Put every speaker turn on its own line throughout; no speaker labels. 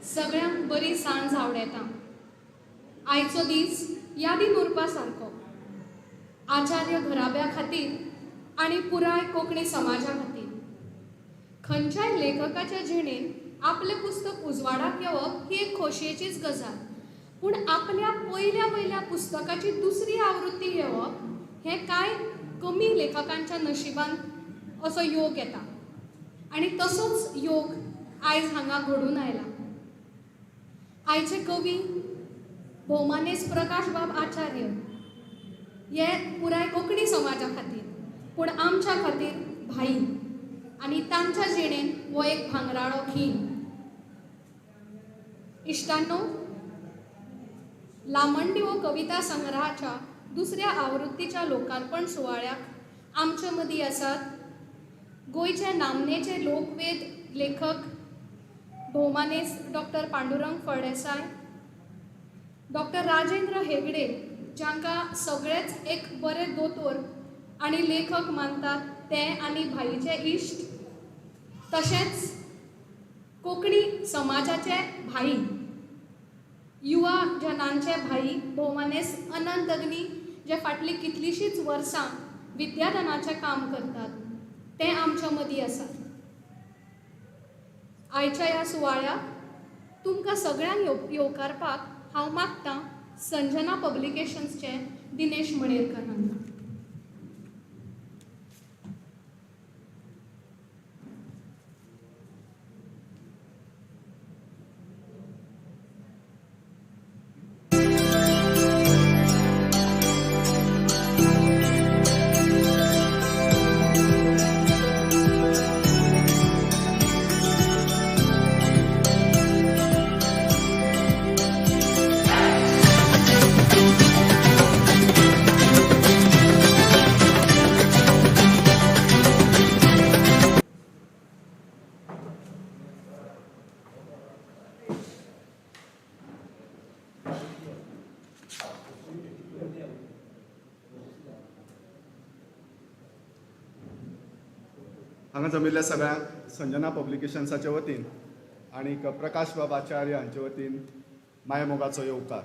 सगळ्यांक बरी सांज आवडेता। आयचो दीस यादीन उरपा सारको आचार्य घराब्या खातीर आनी पुराय कोंकणी समाजा खातीर। खंयच्याय लेखकाच्या जिणेन आपलें पुस्तक उजवाडाक येवप ही एक खोशयेचीच गजाल, पूण आपल्या पयल्या वयल्या पुस्तकाची दुसरी आवृत्ती येवप हें कांय कमी लेखकांच्या नशिबान असो योग येता आनी तसोच योग आयज हांगा घडून आयला। आयचे कवी भौमानेस प्रकाश बाब आचार्य हे पुराय कोंकणी समाजा खातीर पूण आमच्या खातीर भाई आनी तांच्या जिणेन हो एक भांगराळो खीण। इश्टांनो, लामणदी हो कविता संग्रहाच्या दुसऱ्या आवृत्तीच्या लोकार्पण सुवाळ्याक आमचे मदीं आसात गोंयचे नामनेचे लोकवेद लेखक भौमानेस डॉक्टर पांडुरंग फळदेसाय, डॉक्टर राजेंद्र हेगडे, जांकां सगळेच एक बरे दोतोर आनी लेखक मानतात ते आनी भाईचे इश्ट, तशेंच कोंकणी समाजाचे भाई, युवा जनांचे भाई भौमानेस अनंत अग्नी, जे फाटलीं कितलींशींच वर्सां विद्यादानाचें काम करतात, ते आमच्या मदीं आसात। आयच्या ह्या सुवाळ्याक तुमकां सगळ्यांक येवकारपाक हांव मागतां संजना पब्लिकेशन्सचे दिनेश मणेरकर हांकां।
हांगा जमिल्ल्या सगळ्यांक संजना पब्लिकेशन्साच्या वतीन आणि प्रकाश बाब आचार्य हांचे वतीन मायमोगाचो येवकार।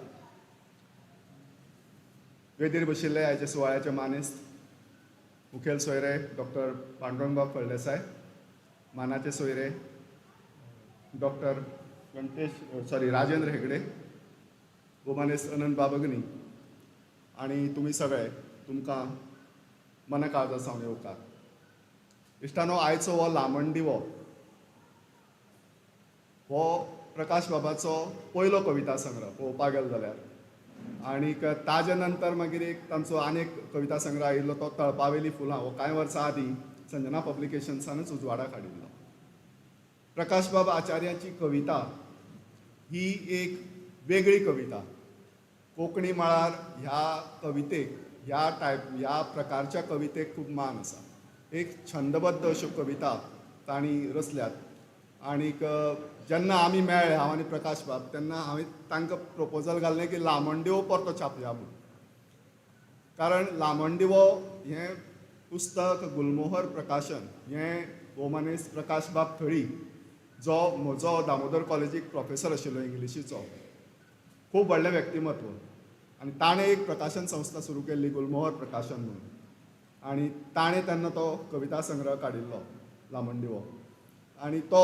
वेदीर बशिल्ले आयचे सुवाळ्याचे मानेस्त मुखेल सोयरे डॉक्टर पांडुरंग बाब फळदेसाय, मानाचे सोयरे डॉक्टर राजेंद्र हेगडे, भौमानेस्त अनंत बाब अग्नी आणि तुमी सगळे, तुमकां मनकाळजा सावन येवकार। इश्टानो, आयचो हो लामण दिवो हो प्रकाश बाबाचो पयलो कविता संग्रह पळोवपाक गेलो जाल्यार, आनीक ताजे नंतर मागीर एक तांचो आनीक कविता संग्रह आयिल्लो तो तळपावेली फुलां, हो कांय वर्सां आदीं संजना पब्लिकेशन्सानूच उजवाडाक हाडिल्लो। प्रकाश बाब आचार्याची कविता ही एक वेगळी कविता। कोंकणी मळार ह्या कवितेक ह्या प्रकारच्या कवितेक खूब मान आसा। एक छंदबद्ध अश्यो कविता तांणी रचल्यात आनीक जेन्ना आमी मेळ्ळे हांव आनी प्रकाश बाब, तेन्ना हांवें तांकां प्रपोजल घाल्लें की लामणदिवो परतो छापया म्हणून। कारण लामणदिवो हें पुस्तक गुलमोहर प्रकाशन हें भौमानेस्त प्रकाश बाब थळी, जो म्हजो दामोदर कॉलेजीक प्रोफेसर आशिल्लो इंग्लिशीचो, खूब व्हडलें व्यक्तिमत्व, आनी ताणें एक प्रकाशन संस्था सुरू केल्ली गुलमोहर प्रकाशन म्हणून, आनी ताणें तेन्ना तो कविता संग्रह काडिल्लो लामणदिवो, आनी तो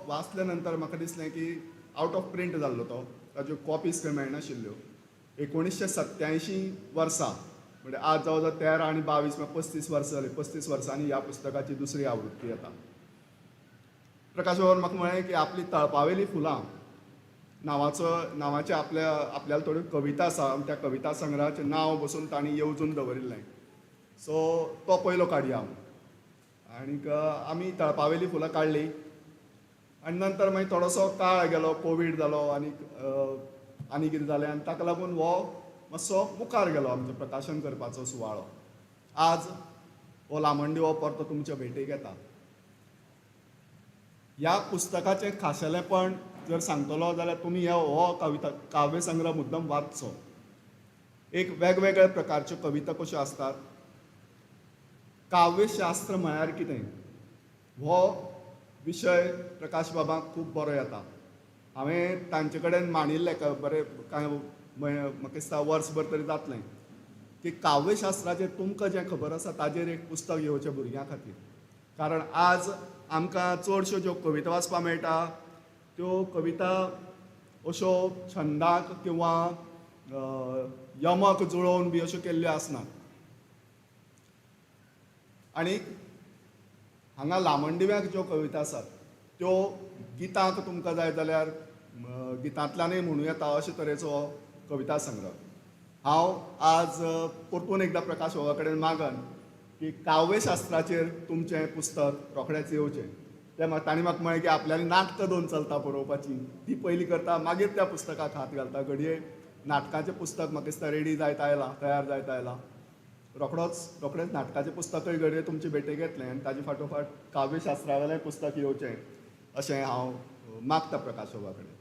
वाचल्या नंतर म्हाका दिसलें की आवट ऑफ प्रिंट जाल्लो तो, ताज्यो कॉपीज खंय मेळनाशिल्ल्यो। 1987 वर्सा, म्हणजे आज जवळ जवळ 13 आनी 22 म्हळ्यार 35 वर्सां जालीं। 35 वर्सांनी ह्या पुस्तकाची दुसरी आवृत्ती येता। प्रकाश बाबान म्हाका म्हळें की आपली तळपावेली फुलां नांवाचे आपल्याला थोड्यो कविता आसा, आनी त्या कविता संग्रहाचें नांव बसून तांणी येवजून दवरिल्लें। सो तो पयलो काडया आनीक आमी तळपावेली फुलां काडली, आनी नंतर मागीर थोडोसो काळ गेलो, कोवीड जालो आनी कितें जालें, आनी ताका लागून हो मातसो मुखार गेलो आमचो प्रकाशन करपाचो सुवाळो। आज हो लामणदिवो परतो तुमच्या भेटेक येता। ह्या पुस्तकाचें खाशेलेपण जर सांगतलो जाल्यार तुमी हो काव्य संग्रह मुद्दम वाचचो। एक वेगवेगळ्या प्रकारच्यो कविता कश्यो आसतात, काव्यशास्त्र म्हळ्यार कितें हो विशय प्रकाश बाबाक खूब बरो येता। हांवें तांचे कडेन मांडिल्लें बरें कांय म्हाका दिसता वर्सभर तरी जातलें की काव्यशास्त्राचेर तुमकां जें खबर आसा ताजेर एक पुस्तक येवचें भुरग्यां खातीर. कारण आज आमकां चडश्यो ज्यो कविता वाचपाक मेळटा त्यो कविता अश्यो छंदाक किंवा यमक जुळोवन बी अश्यो केल्ल्यो आसनात. आनी हांगा लामणदिव्याक ज्यो कविता आसात त्यो गितांक तुमकां जाय जाल्यार गितांतल्यानय म्हणूं येता अशे तरेचो हो कविता संग्रह. हांव आज परतून एकदां प्रकाश बाबा कडेन मागन की काव्यशास्त्राचेर तुमचें पुस्तक रोखडेंच येवचें. तांणी म्हाका म्हळें की आपल्याली नाटकां दोन चलता बरोवपाची, ती पयलीं करता मागीर त्या पुस्तकाक हात घालता. घडये नाटकाचें पुस्तक म्हाका दिसता रेडी जायत आयलां, तयार जायत आयलां. रोखडेंच नाटकाचें पुस्तकूय घडये तुमचे भेटेक येतलें आनी ताजे फाटोफाट काव्यशास्त्रा वेलें पुस्तक येवचें अशें हांव मागता प्रकाश बाबा कडेन.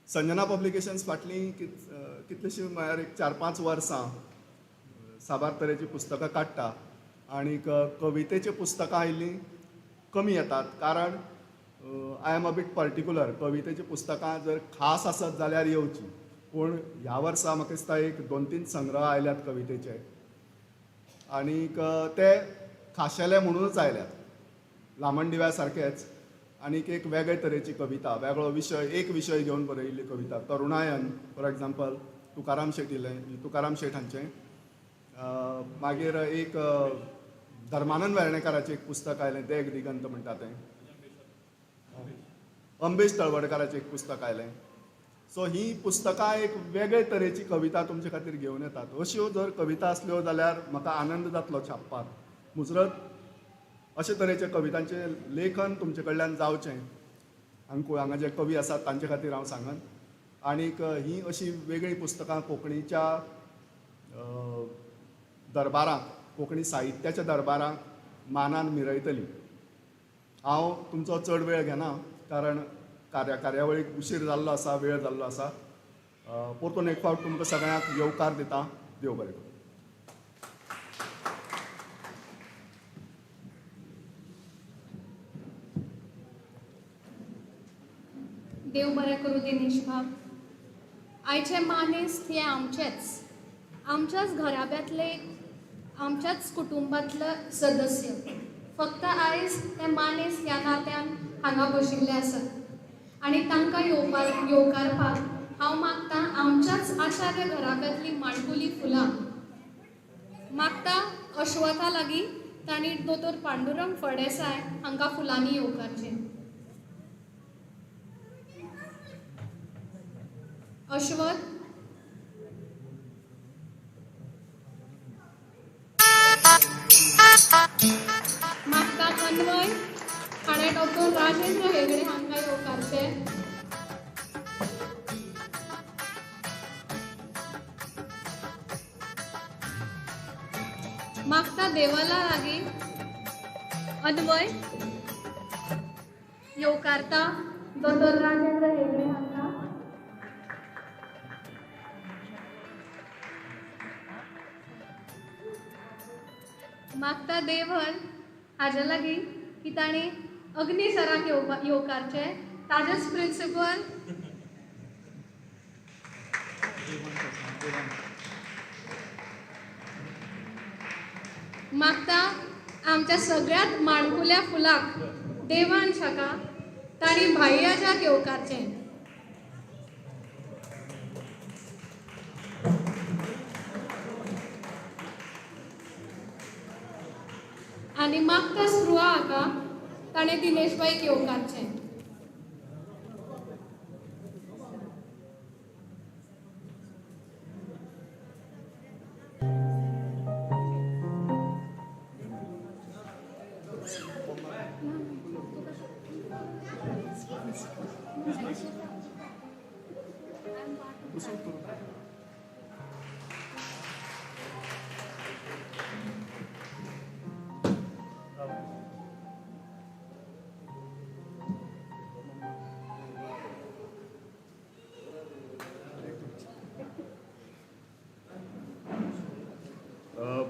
संजना पब्लिकेशन्स फाटलीं कितलींशीं म्हळ्यार एक 4-5 वर्सां साबार तरेचीं पुस्तकां काडटा आनी कवितेचीं पुस्तकां आयिल्लीं कमी येतात. कारण I am a bit particular. कवितेचीं पुस्तकां जर खास आसत जाल्यार येवचीं. पूण ह्या वर्सा म्हाका दिसता एक 2-3 संग्रह आयल्यात कवितेचे आनीक ते खाशेले म्हणूनच आयल्यात. लामणदिव्या सारकेच आनीक एक वेगळे तरेची कविता, वेगळो विशय, एक विशय घेवन बरयिल्ली कविता. तरुणायन फॉर एग्जाम्पल तुकाराम शेट हांचें. मागीर एक धर्मानंद वेर्णेकाराचें एक पुस्तक आयलें देग दिगंत म्हणटा तें. अंबेश तळवडकाराचें एक पुस्तक आयलें. सो ही पुस्तकां एक वेगळे तरेची कविता तुमचे खातीर घेवन येतात. अश्यो जर कविता आसल्यो जाल्यार म्हाका आनंद जातलो छापपाक. मुजरत अशे तरेच्या कवितांचें लेखन तुमचे कडल्यान जावचें हांगा जे कवी आसात तांचे खातीर हांव सांगन. आनीक ही अशी वेगळी पुस्तकां कोंकणीच्या दरबारांत, कोंकणी साहित्याच्या दरबारांत मानान मिरयतली. हांव तुमचो चड वेळ घेना कारण कार्यावळीक उशीर जाल्लो आसा, वेळ जाल्लो आसा. परतून एक फावट तुमकां सगळ्यांक येवकार दिता. देव बरें करूं.
देव बरें करूं दिनेश बाब. आयचे मानेस्त हे आमच्याच घराब्यांतले, आमच्याच कुटुंबांतले सदस्य. फक्त आयज ते मानेस्त ह्या नात्यान हांगा बशिल्ले आसात आनी तांकां येवकारपाक हांव मागतां आमच्याच आचार्य घराब्यांतली माणकुली फुलां. मागता अश्वथा लागीं तांणी दोतोर पांडुरंग फळदेसाय हांकां फुलांनी येवकारचें. अश्वथ, मागता अन्वय हाणें डॉक्टर राजेंद्र हेगडे हांकां येवकारचें. मागता देवाला लागीं अन्वय येवकारता डॉक्टर राजेंद्र हेगडे हांकां. मागता देवल हाजे लागीं की ताणी अग्नी सराक येवकारचे. ताजेच प्रिंसिपल मागता आमच्या सगळ्यात माणकुल्या फुलाक देवांशाका ताणी भाययाजाक येवकारचें. आनी मागता स्पृहा हाका ताणें दिनेशबाईक येवकारचें.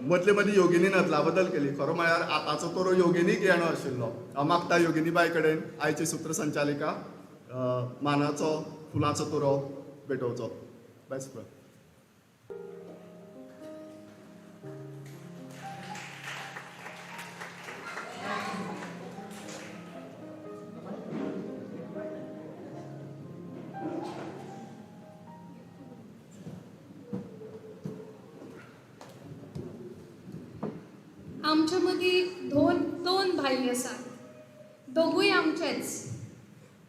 मदले मदीं योगिनीन अदला बदल केली. खरो म्हळ्यार आतांचो तोरो योगिनीक येणो आशिल्लो. हांव मागता योगिनी बाय कडेन आयची सूत्रसंचालिका मानाचो फुलांचो तोरो भेटोवचो. बाय सुप्रा.
आमच्या मदीं दोन भायली आसात. दोगूय आमचेच,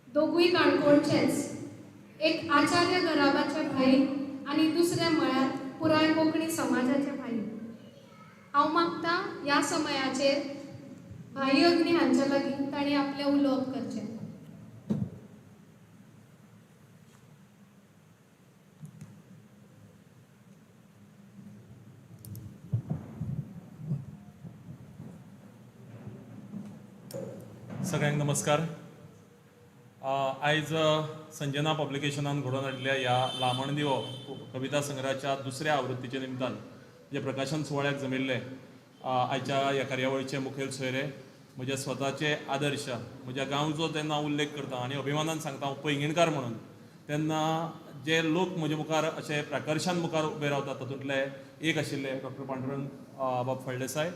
दोगूय काणकोणचेच. एक आचार्य घराबाचे भाई आनी दुसरे म्हळ्यार पुराय कोंकणी समाजाचे भाई. हांव मागता ह्या समयाचेर भाई अग्नी हांचे लागीं तांणी आपलें उलोवप करचें.
सगळ्यांक नमस्कार. आयज संजना पब्लिकेशनान घडोवन हाडिल्ल्या ह्या लामण दिवो कविता संग्रहाच्या दुसऱ्या आवृत्तीच्या निमतान जे प्रकाशन सुवाळ्याक जमिल्ले आयच्या ह्या कार्यावळीचे मुखेल सोयरे, म्हजे स्वताचे आदर्श, म्हज्या गांवचो जेन्ना हांव उल्लेख करता आनी अभिमानान सांगता हांव पैंगीणकार म्हणून, तेन्ना जे लोक म्हजे मुखार अशे प्रकर्शान मुखार उबे रावतात तातूंतले एक आशिल्ले डॉक्टर पांडुरंग बाब फळदेसाय.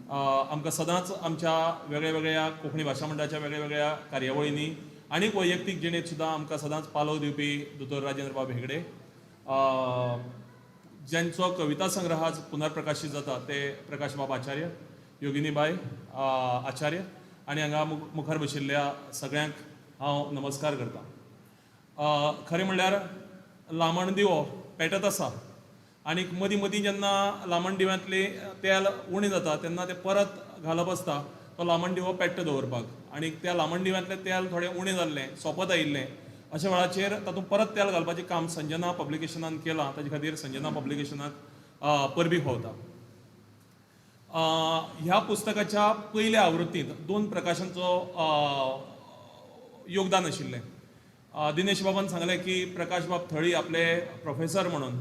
आमकां सदांच आमच्या वेगळ्या वेगळ्या कोंकणी भाशा मंडळाच्या वेगळ्या वेगळ्या कार्यावळींनी आनीक वैयक्तीक जिणेंत सुद्दां आमकां सदांच पालव दिवपी दोतोर राजेंद्र बाब हेगडे, ज्यांचो कविता संग्रह आज पुनर्प्रकाशीत जाता ते प्रकाश बाब आचार्य, योगिनीबाई आचार्य आनी हांगा मुखार बशिल्ल्या सगळ्यांक हांव नमस्कार करतां. खरें म्हणल्यार लामण दिवो पेटत आसा आनीक मदीं मदीं जेन्ना लामण दिव्यांतली तेल उणें जाता तेन्ना तें परत घालप आसता तो लामण दिवो पेट्ट दवरपाक. आनीक त्या लामण दिव्यांतलें तेल थोडें उणें जाल्लें, सोंपत आयिल्लें, अशा वेळाचेर तातूंत परत तेल घालपाचें काम संजना पब्लिकेशनान केलां. ताचे खातीर संजना पब्लिकेशनाक परबी फावता. ह्या पुस्तकाच्या पयल्या आवृत्तींत 2 प्रकाशांचो योगदान आशिल्लें. दिनेश बाबान सांगलें की प्रकाश बाब थळी आपले प्रोफेसर म्हणून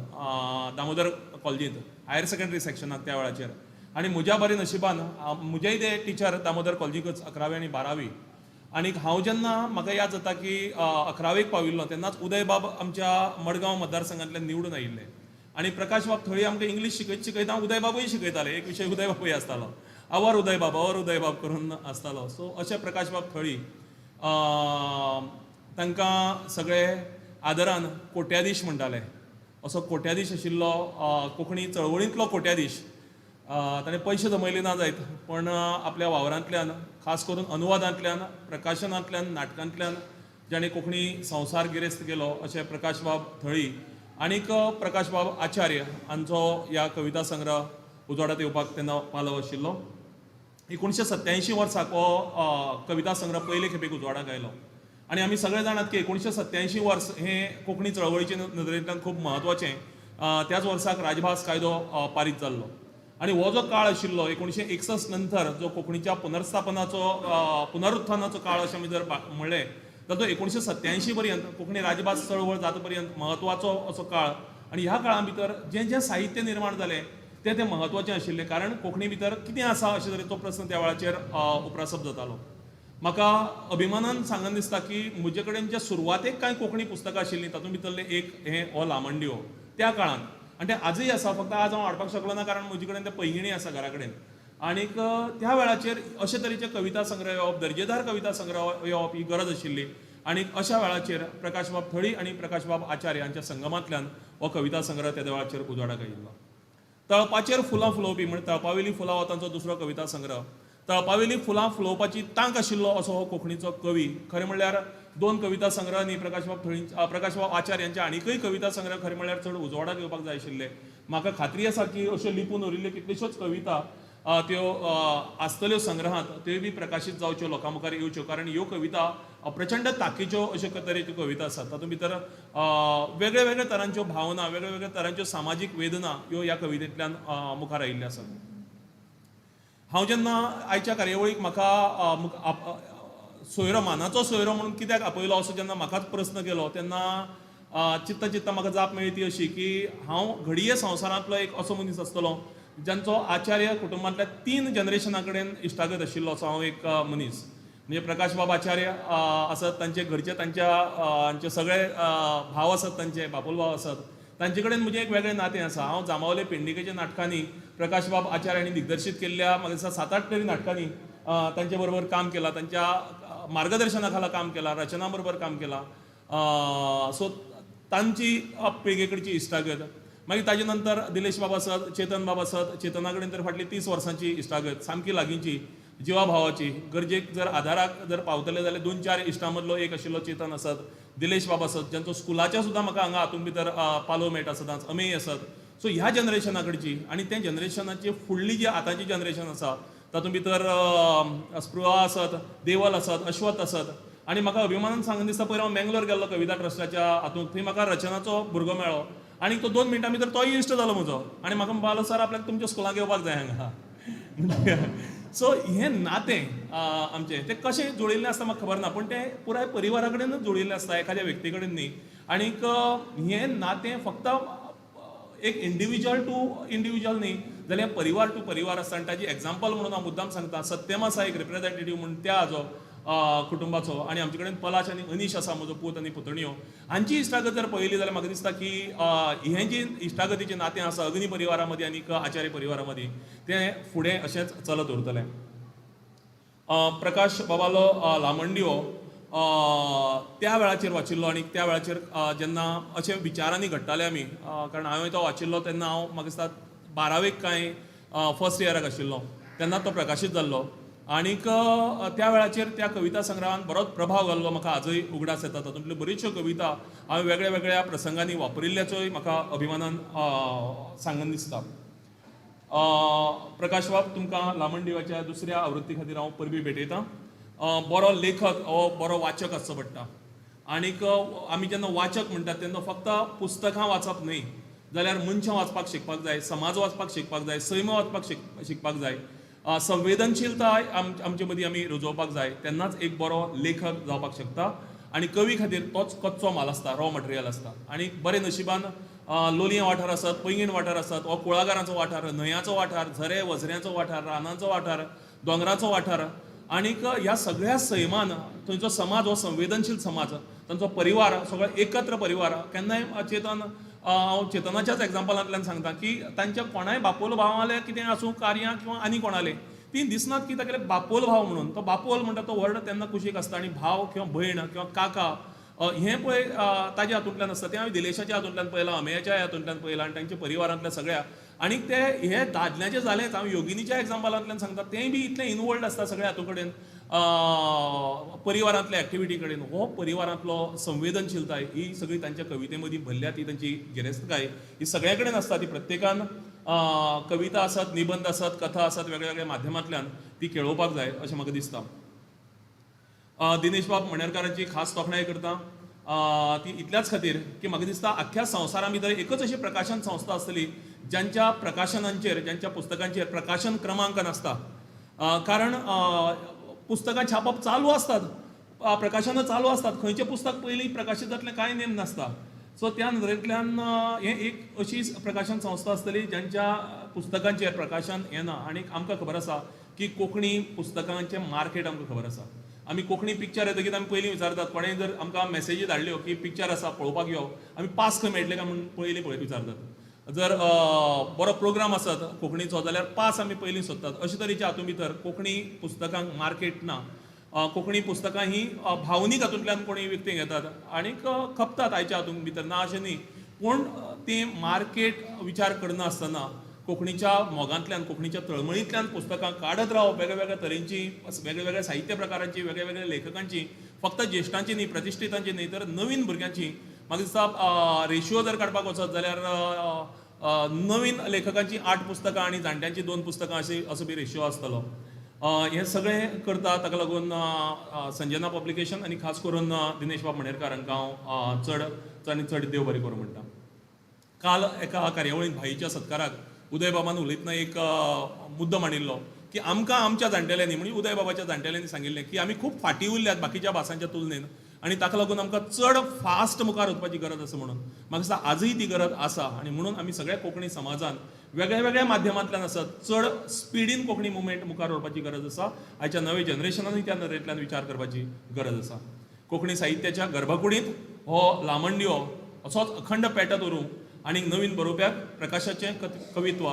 दामोदर कॉलेजींत हायर सेकंडरी सेक्शनाक त्या वेळाचेर, आनी म्हज्या बरे नशिबान म्हजेय ते टिचर दामोदर कॉलेजीकच 11वी आनी 12वी. आनीक हांव जेन्ना म्हाका याद जाता की 11वेक पाविल्लो तेन्नाच उदय बाब आमच्या मडगांव मतदारसंघांतल्यान निवडून आयिल्ले. आनी प्रकाश बाब थळी आमकां इंग्लीश शिकयता उदय बाबूय शिकयताले. एक विशय उदय बाबूय आसतालो, आवर उदय बाब करून आसतालो. सो अशे प्रकाश बाब थळी तांकां सगळे आदरान कोट्याधीश म्हणटाले. असो कोट्याधीश आशिल्लो, कोंकणी चळवळींतलो कोट्याधीश. ताणें पयशे जमयले ना जायत, पण आपल्या वावरांतल्यान, खास करून अनुवादांतल्यान, प्रकाशनांतल्यान, नाटकांतल्यान जाणें कोंकणी संवसार गिरेस्त केलो अशे प्रकाश बाब थळी. आनीक प्रकाश बाब आचार्य हांचो ह्या कविता संग्रह उजवाडात येवपाक तेन्ना पालव आशिल्लो. 1987 वर्साक हो कविता संग्रह पयले खेपेक उजवाडाक आयलो. आनी आमी सगळे जाणात की 1987 वर्स हें कोंकणी चळवळीचे नदरेंतल्यान खूब म्हत्वाचें. त्याच वर्साक राजभास कायदो पारीत जाल्लो. आनी हो जो काळ आशिल्लो 1961 नंतर जो कोंकणीच्या पुनरुत्थानाचो काळ अशें आमी जर म्हणलें जाल्यार तो 1987 पर्यंत कोंकणी राजभास चळवळ जाता पर्यंत म्हत्वाचो असो काळ. आनी ह्या काळा भितर जें साहित्य निर्माण जालें तें म्हत्वाचें आशिल्लें, कारण कोंकणी भितर कितें आसा अशे तरेचो प्रस्न त्या वेळाचेर उप्रासप जातालो. म्हाका अभिमानान सांगन दिसता की म्हजे कडेन जे सुरवातेक कांय कोंकणी पुस्तकां आशिल्लीं तातूंत भितरलें एक हें हो लामण दिवो त्या काळांत. आनी तें आजूय आसा, फक्त आज हांव हाडपाक शकलो ना कारण म्हजे कडेन तें पैंगिणी आसा घरा कडेन. आनीक त्या वेळाचेर अशे तरेचे कविता संग्रह येवप, दर्जेदार कविता संग्रह येवप ही गरज आशिल्ली. आनीक अशा वेळाचेर प्रकाश बाब थळी आनी प्रकाश बाब आचार्य हांच्या संगमांतल्यान हो कविता संग्रह त्या वेळाचेर उजवाडाक आयिल्लो. तळपाचेर फुलां फुलोवपी म्हणजे तळपावेली फुलां हो तांचो दुसरो कविता संग्रह. तळपावेली फुलां फुलोवपाची तांक आशिल्लो असो हो कोंकणीचो कवी. खरें म्हणल्यार 2 कविता संग्रह न्ही प्रकाश बाब आचार्य यांचे आनीकय कविता संग्रह खरें म्हणल्यार चड उजवाडाक येवपाक जाय आशिल्ले. म्हाका खात्री आसा की अश्यो लिपून उरिल्ल्यो कितल्योश्योच कविता त्यो आसतल्यो संग्रहांत, त्यो बी प्रकाशीत जावच्यो, लोकां मुखार येवच्यो. कारण ह्यो कविता प्रचंड तांकीच्यो अश्यो तरेच्यो कविता आसात. तातूंत भितर वेगळे वेगळे तरांच्यो भावना, वेगळे वेगळे तरांच्यो सामाजीक वेदना ह्यो ह्या कवितेंतल्यान मुखार आयिल्ल्यो आसात. हांव जेन्ना आयच्या कार्यावळीक म्हाका सोयरो, मानाचो सोयरो म्हणून कित्याक आपयलो असो जेन्ना म्हाकाच प्रस्न केलो तेन्ना चित्ता चित्ता म्हाका जाप मेळ्ळी ती अशी की हांव घडये संवसारांतलो एक असो मनीस आसतलो जांचो आचार्य कुटुंबांतल्या 3 जनरेशना कडेन इश्टागत आशिल्लो असो हांव एक मनीस. म्हणजे प्रकाश बाब आचार्य आसत, तांचे घरचे तांचे सगळे भाव आसत, तांचे बापोल भाव आसत, तांचे कडेन म्हजें एक वेगळें नातें आसा. हांव जामावले पेडणेकेच्या नाटकांनी प्रकाश बाब आचार्यांनी दिग्दर्शीत केल्ल्या म्हाका दिसता 7-8 तरी नाटकांनी तांचे बरोबर काम केलां, तांच्या मार्गदर्शना खाला काम केलां, रचना बरोबर काम केलां. सो तांची पिळगे कडची इश्टागत. मागीर ताजे नंतर दिलेश बाब आसत, चेतन बाब आसत. चेतना कडेन तर फाटली 30 वर्सांची इश्टागत, सामकी लागींची, जिवा भावाची. गरजेक जर आदाराक जर पावतले जाल्यार 2-4 इश्टां मदलो एक आशिल्लो चेतन आसत, दिलेश बाब आसत, जांचो स्कुलाच्या सुद्दां म्हाका हांगा हातूंत भितर पालो मेळटा सदांच, अमेय आसत. सो ह्या जनरेशना कडची आनी त्या जनरेशनाची फुडली जी आतांची जनरेशन आसा तातूंत भितर स्पृहा आसत, देवल आसत, अश्वथ आसत. आनी म्हाका अभिमानान सांगून दिसता, पयर हांव मेंगलोर गेल्लो कविता ट्रस्टाच्या हातूंत, थंय म्हाका रचनाचो भुरगो मेळ्ळो आनी तो 2 मिनटां भितर तोय इश्ट जालो म्हजो. आनी म्हाका म्हणपाक लागलो, सर आपल्याक तुमच्या स्कुलाक येवपाक जाय हांगा. सो हें नातें आमचें तें कशें जोडिल्लें आसता म्हाका खबर ना, पूण तें पुराय परिवारा कडेनूच जोडिल्लें आसता, एखाद्या व्यक्ती कडेन न्ही. आनीक हें नातें फक्त एक इंडिविज्युअल टू इंडिविज्युअल न्ही, जाल्यार परिवार टू परिवार आसता. आनी ताजी एग्जाम्पल म्हणून हांव मुद्दाम सांगता, सत्यम आसा एक रिप्रेझेंटेटिव्ह म्हणून त्या हाजो कुटुंबाचो. आनी आमचे कडेन पलाश आनी अनीश आसा, म्हजो पूत आनी पुतण्यो. हांची इश्टागत जर पळयली जाल्यार म्हाका दिसता की हें जी इश्टागतीचें नातें आसा अग्नी परिवारा मदीं आनी आचार्य परिवारा मदीं, तें फुडें अशेंच चलत उरतलें. प्रकाश बाबालो लामणडियो त्या वेळाचेर वाचिल्लो आनी त्या वेळाचेर जेन्ना अशे विचारांनी घडटाले आमी, कारण हांवें तो वाचिल्लो तेन्ना हांव म्हाका दिसता 12वेक काय फर्स्ट इयराक आशिल्लो, तेन्ना तो प्रकाशीत जाल्लो. आनीक त्या वेळाचेर त्या कविता संग्रहान बरोच प्रभाव घाल्लो, म्हाका आजूय उगडास येता. तातूंतल्यो बऱ्योचश्यो कविता हांवें वेगळ्या वेगळ्या प्रसंगांनी वापरिल्ल्याचोय म्हाका अभिमानान सांगन दिसता. प्रकाश बाब, तुमकां लामणदिवाच्या दुसऱ्या आवृत्ती खातीर हांव परबीं भेटयतां. बरो लेखक हो बरो वाचक आसचो पडटा. आनीक आमी जेन्ना वाचक म्हणटात तेन्ना फक्त पुस्तकां वाचप न्ही, जाल्यार मनशां वाचपाक शिकपाक जाय, समाज वाचपाक शिकपाक जाय, सैम वाचपाक शिकपाक जाय, संवेदनशीलताय आमचे मदीं आमी रुजोवपाक जाय. तेन्नाच एक बरो लेखक जावपाक शकता. आनी कवी खातीर तोच कच्चो माल आसता, रॉ मटेरियल आसता. आनी बरे नशिबान लोलये वाठार आसत, पैंगीण वाठार आसत, हो कुळागरांचो वाठार, न्हंयाचो वाठार, झरे वझऱ्यांचो वाठार, रानांचो वाठार, दोंगराचो वाठार. आनीक ह्या सगळ्या सैमान थंयचो समाज हो संवेदनशील समाज, तांचो परिवार सगळो एकत्र परिवार. केन्नाय हांव चेतनाच्याच एग्जाम्पलांतल्यान सांगता की तांच्या कोणाय बापोल भावाले कितें आसूं कार्यां किंवा आनी कोणाले, ती दिसनात की तागेले बापोल भाव म्हणून. तो बापोल म्हणटा तो वर्ड तेन्ना कुशीक आसता, आनी भाव किंवा भयण किंवा काका हें पळय ताजे हातूंतल्यान आसता. तें हांवें दिलेशाच्या हातूंतल्यान पळयलां, अमेयाच्या हातूंतल्यान पळयलां, आनी तांच्या परिवारांतल्या सगळ्या. आनीक ते हे दादल्याचें जालेंच, हांव योगिनीच्या एग्जाम्पलांतल्यान सांगता, तेंय बी इतलें इनवॉल्ड आसता सगळ्या हातूं कडेन, परिवारांतल्या एक्टिविटी कडेन. हो परिवारांतलो संवेदनशीलताय ही सगळी तांच्या कविते मदीं भरल्या, ती तांची गिरेस्तकाय ही सगळ्या कडेन आसता. ती प्रत्येकान कविता आसत, निबंध आसत, कथा आसत, वेगळ्या वेगळ्या माध्यमांतल्यान ती खेळोवपाक जाय अशें म्हाका दिसता. दिनेश बाब मणेरकारांची खास तोखणाय करता. ती इतल्याच खातीर की म्हाका दिसता आख्ख्या संवसारा भितर एकच अशी प्रकाशन संस्था आसतली ज्यांच्या प्रकाशनांचेर, ज्यांच्या पुस्तकांचेर प्रकाशन क्रमांक नासता. कारण पुस्तकां छापप चालू आसतात, प्रकाशनां चालू आसतात, खंयचें पुस्तक पयलीं प्रकाशीत जातलें कांय नेम नासता. सो त्या नदरेंतल्यान हें एक अशी प्रकाशन संस्था आसतली ज्यांच्या पुस्तकांचेर प्रकाशन येना. आनीक आमकां खबर आसा की कोंकणी पुस्तकांचें मार्केट आमकां खबर आसा. आमी कोंकणी पिक्चर येतकीर आमी पयलीं विचारतात, कोणेंय जर आमकां मॅसेजी धाडल्यो की पिक्चर आसा पळोवपाक यो, आमी पास खंय मेळटले काय म्हणून पयलीं विचारतात. जर बरो प्रोग्राम आसत कोंकणीचो जाल्यार पास आमी पयलीं सोदतात. अशे तरेचे हातूंत भितर कोंकणी पुस्तकांक मार्केट ना. कोंकणी पुस्तकां ही भावनीक हातूंतल्यान कोणी विकतें घेतात आनीक खपतात आयच्या हातूंत भितर, ना अशें न्ही. पूण ती मार्केट विचार करनासतना कोंकणीच्या मोगांतल्यान, कोंकणीच्या तळमळींतल्यान पुस्तकां काडत रावप, वेगळ्या वेगळ्या तरेची, वेगळ्या वेगळ्या साहित्य प्रकारांची, वेगळ्या वेगळ्या लेखकांची, फक्त ज्येश्ठांची न्ही, प्रतिश्ठितांची न्ही, तर नवीन भुरग्यांची. म्हाका दिसता रेशियो जर काडपाक वचत जाल्यार नवीन लेखकांची 8 पुस्तकां आनी जाणट्यांची 2 पुस्तकां असो बी रेशियो आसतलो. हें सगळें करता, ताका लागून संजना पब्लिकेशन आनी खास करून दिनेश बाब मणेरकार हांकां हांव चड आनी चड देव बरें करूं म्हणटा. काल एका कार्यावळींत भाईच्या सत्काराक उदय बाबान उलयतना एक मुद्दो मांडिल्लो की आमकां आमच्या जाणटेल्यांनी, म्हणजे उदय बाबाच्या जाणटेल्यांनी सांगिल्लें की आमी खूब फाटीं उरल्यात बाकीच्या भासांच्या तुलनेन, आनी ताका लागून आमकां चड फास्ट मुखार वचपाची गरज आसा म्हणून. म्हाका दिसता आजूय ती गरज आसा. आनी म्हणून आमी सगळ्या कोंकणी समाजान वेगळ्या वेगळ्या माध्यमांतल्यान आसत चड स्पिडीन कोंकणी मुवमेंट मुखार व्हरपाची गरज आसा. आयच्या नव्या जनरेशनानूय त्या नदरेंतल्यान विचार करपाची गरज आसा. कोंकणी साहित्याच्या गर्भकुडींत हो लामणदिवो असोच अखंड पेटत उरूं आनी नवीन बरोवप्याक प्रकाशाचें कवित्व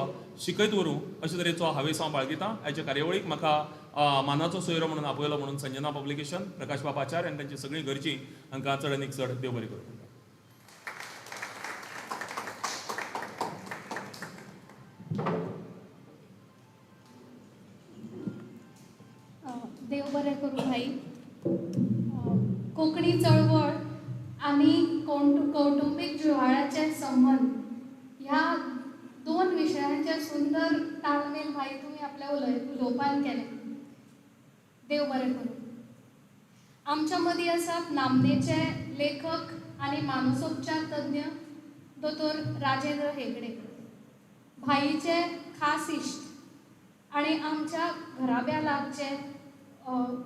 शिकयत उरूं अशे तरेचो हांवेस हांव बाळगितां. आयच्या कार्यावळीक म्हाका मानाचो सोयरो म्हणून आपयलो म्हणून संजना पब्लिकेशन, प्रकाश बाब आचार्य आनी तांची सगळीं घरचीं हांकां चड आनीक चड देव बरें करूं.
देव बरें करूं भाई. कोंकणी चळवळ आनी कौटुंबीक जिव्हाळ्याचे संबंध ह्या दोन विशयांचे सुंदर ताळमेल भाई तुमी आपल्या उलोवपान केले. देव बरें करूं. आमच्या मदीं आसात नामनेचे लेखक आनी मानसोपचार तज्ञ दोतोर राजेंद्र हेगडे, भाईचे खास इश्ट आनी आमच्या घराब्या लागचे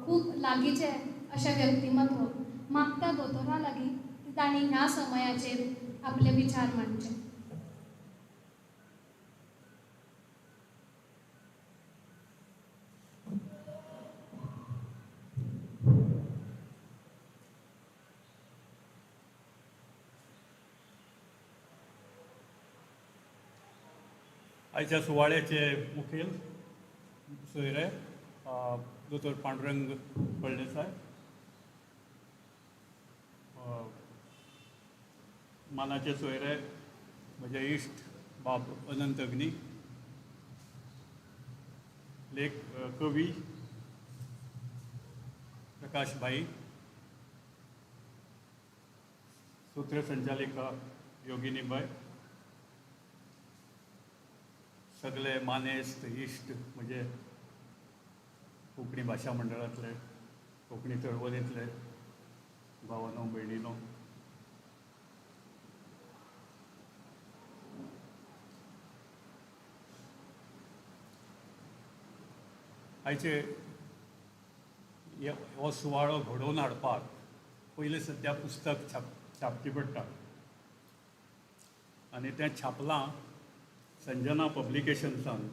खूब लागींचे अशें व्यक्तिमत्व. मागता दोतोरा लागीं की तांणी ह्या समयाचेर आपले विचार मांडचे.
आयच्या सुवाळ्याचे मुखेल सोयरे दोतोर पांडुरंग फळदेसाय, मानाचे सोयरे म्हजे इश्ट बाब अनंत अग्नी, कवी प्रकाश भाई, सूत्रसंचालिका योगिनी बाय, सगळे मानेस्त इश्ट म्हणजे कोंकणी भाशा मंडळांतले, कोंकणी चळवळींतले भावानो भयणीनो, आयचे हो सुवाळो घडोवन हाडपाक पयलीं सद्या पुस्तक छापची पडटा आनी तें छापलां संजना पब्लिकेशन्सान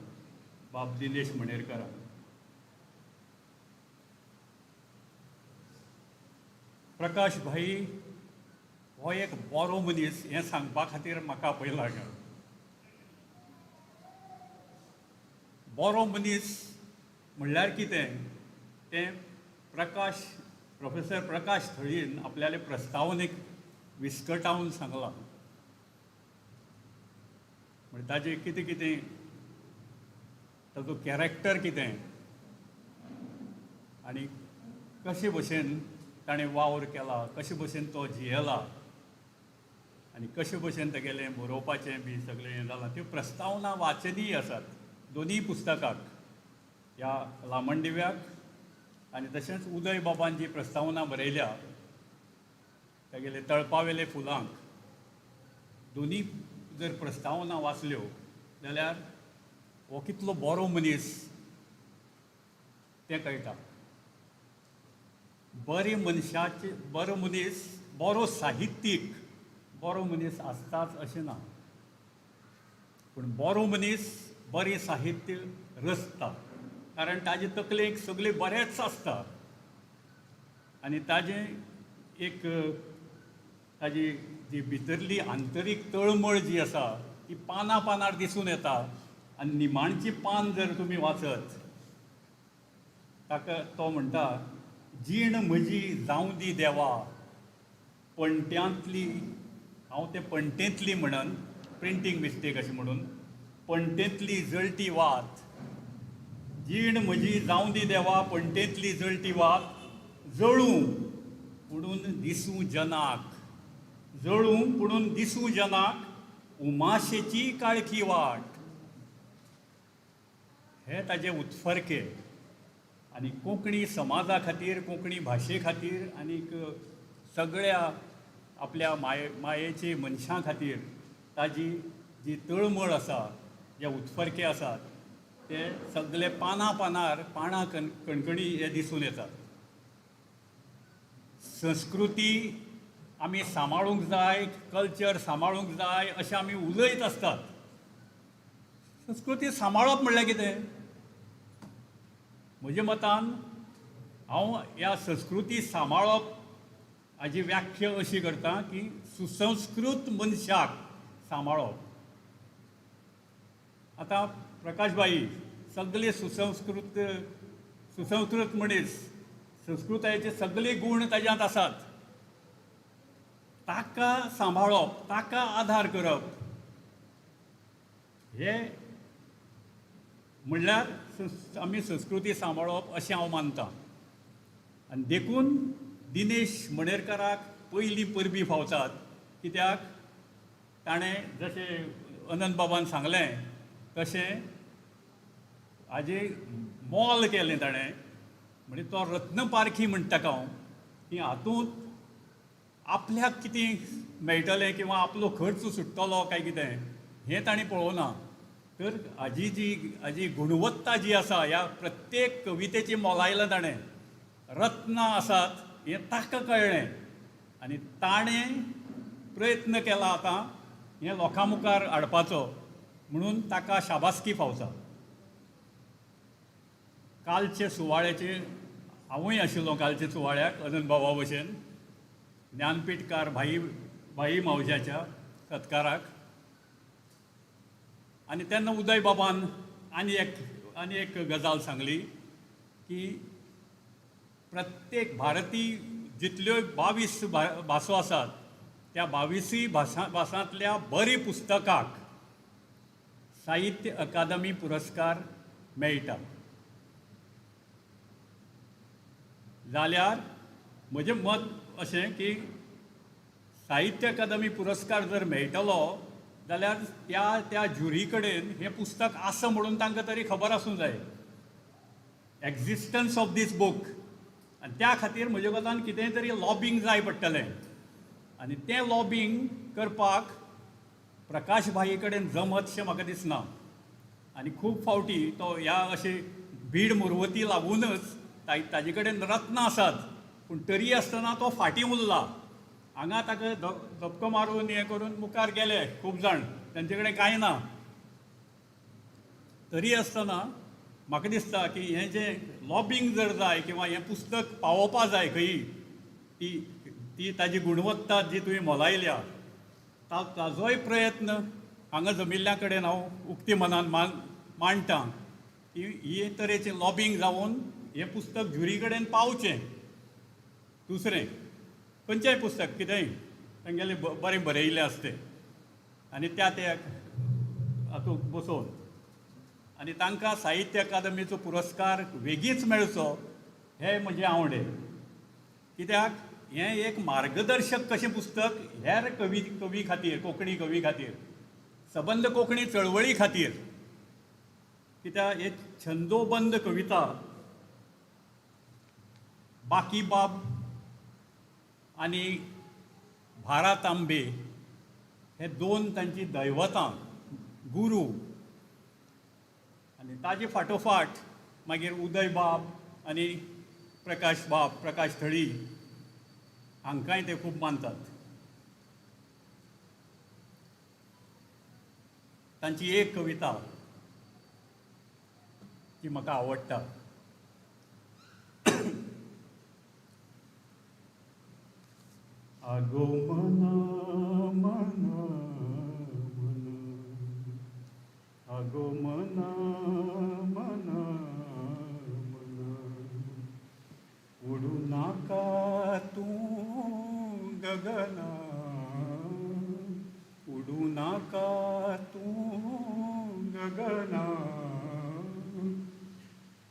बाब दिनेश मणेरकारान. प्रकाश भाई हो एक बरो मनीस हें सांगपा खातीर म्हाका आपयला हांगा. बरो मनीस म्हणल्यार कितें तें प्रोफेसर प्रकाश थळीन आपल्याले प्रस्तावनेक विस्कटावन सांगलां. म्हणजे ताजें कितें कितें ताजो कॅरेक्टर कितें आनी कशे भशेन ताणें वावर केला, कशे भशेन तो जियेला आनी कशे भशेन तेगेलें बरोवपाचें बी सगळें हें जालां. त्यो प्रस्तावना वाचनीय आसात दोनीय पुस्तकाक, ह्या लामणदिव्याक आनी तशेंच उदय बाबान जी प्रस्तावना बरयल्या तेगेले तळपावेले फुलांक, दोनीय जर प्रस्तावना वाचल्यो जाल्यार हो कितलो बरो मनीस तें कळटा. बरे मनशाचे बरो मनीस, बरो साहित्यीक बरो मनीस आसताच अशें ना, पूण बरो मनीस बरें साहित्य रचता, कारण ताजे तकलेक सगळें बरेंच आसता आनी ताजें एक ताजी जी भितरली आंतरीक तळमळ जी आसा ती पानां पानार दिसून येता. आनी निमाणची पान जर तुमी वाचत ताका तो म्हणटा, जीण म्हजी जावं दी देवा पणट्यांतली, हांव तें पणटेंतली म्हणन, प्रिंटींग मिस्टेक अशें म्हणून, पणटेंतली जळटी वात, जीण म्हजी जावं दी देवा पणटेंतली जळटी वात, जळूं पुणून दिसूं जनाक, जळूं पुणून दिसूं जनाक उमाशेची काळखी वाट. हे ताजे उत्फर्के आनी कोंकणी समाजा खातीर, कोंकणी भाशे खातीर आनीक सगळ्या आपल्या मायेचे मनशां खातीर ताजी जी तळमळ आसा, जे उत्फर्के आसात ते सगळे पानां पानार पानां कणकणी हे दिसून येतात. संस्कृती आमी सांबाळूंक जाय, कल्चर सांबाळूंक जाय अशें आमी उलयत आसतात. संस्कृती सांबाळप म्हणल्यार कितें? म्हज्या मतान हांव ह्या संस्कृती सांबाळप हाजी व्याख्या अशी करता की सुसंस्कृत मनशाक सांबाळप. आतां प्रकाशबाई सगळे सुसंस्कृत मनीस, संस्कृतायेचे सगळे गुण ताज्यांत आसात. ताका सांबाळप, ताका आधार करप, हे म्हणल्यार आमी संस्कृती सांबाळप अशें हांव मानतां. आनी देखून दिनेश मणेरकाराक पयलीं परबीं फावतात. कित्याक ताणें जशें अनंत बाबान सांगलें तशें हाजें मोल केलें ताणें. म्हणजे तो रत्न पारखी म्हणटा ताका हांव, की हातूंत आपल्याक कितें मेळटलें किंवा आपलो खर्च सुट्टलो काय कितें हें ताणें पळोवना. तर हाजी गुणवत्ता जी आसा ह्या प्रत्येक कवितेची मोलायला ताणें. रत्नां आसात हें ताका कळ्ळें आनी ताणें प्रयत्न केला आतां हें लोकां मुखार हाडपाचो, म्हणून ताका शाबासकी फावता. कालचे सुवाळ्याचे हांवूय आशिल्लो कालच्या सुवाळ्याक अनंत बाबा भशेन ज्ञानपीठकार भाई मावज्याच्या सत्काराक. आनी तेन्ना उदय बाबान आनी एक गजाल सांगली की प्रत्येक भारतीय जितल्यो 22 भासो आसात त्या 22 भासांतल्या बरी पुस्तकाक साहित्य अकादमी पुरस्कार मेळटा. जाल्यार म्हजें मत अशें की साहित्य अकादमी पुरस्कार जर मेळटलो जाल्यार त्या ज्युरी कडेन हें पुस्तक आसा म्हणून तांकां तरी खबर आसूंक जाय, एक्झिस्टन्स ऑफ दीस बूक. आनी त्या खातीर म्हज्या कोतान कितेंय तरी लॉबिंग जाय पडटलें. आनी तें लॉबिंग करपाक प्रकाश भाई कडेन जमतशें म्हाका दिसना. आनी खूब फावटी तो ह्या अशें भीड मुरवती लागूनच ताजे कडेन रत्नां आसात पूण तरी आसतना तो फाटीं उरला. हांगा ताका धपको मारून हें करून मुखार गेले खूब जाण, तांचे कडेन कांय ना. तरी आसतना म्हाका दिसता की हें जें लॉबिंग जर जाय किंवा हें पुस्तक पावोवपा जाय खंयी, ती ताजी गुणवत्ता जी तुवें मोलायल्या ताजोय प्रयत्न हांगा जमिल्ल्या कडेन हांव उक्ती मनान मांडटां की हे तरेचें लॉबिंग जावन हें पुस्तक ज्युरी कडेन पावचें. दुसरें खंयचेंय पुस्तक कितेंय तांगेलें बरें बरयिल्लें आसतें आनी त्या हातूंत बसोवन आनी तांकां साहित्य अकादमीचो पुरस्कार वेगीच मेळचो हें म्हजें आवडे. कित्याक हें एक मार्गदर्शक कशें पुस्तक हेर कवी खातीर, कोंकणी कवी खातीर, सबंद कोंकणी चळवळी खातीर. कित्याक एक छंदोबंद कविता बाकी बाब आनी भारत तांबे हे दोन तांची दैवतां, गुरू. आनी ताजे फाटोफाट मागीर उदय बाब आनी प्रकाश थळी हांकांय ते खूब मानतात. तांची एक कविता जी म्हाका आवडटा. आगो मना मना मना, आगो मना मना मना, उडू नाका तूं गगना, उडू नाका तूं गगना,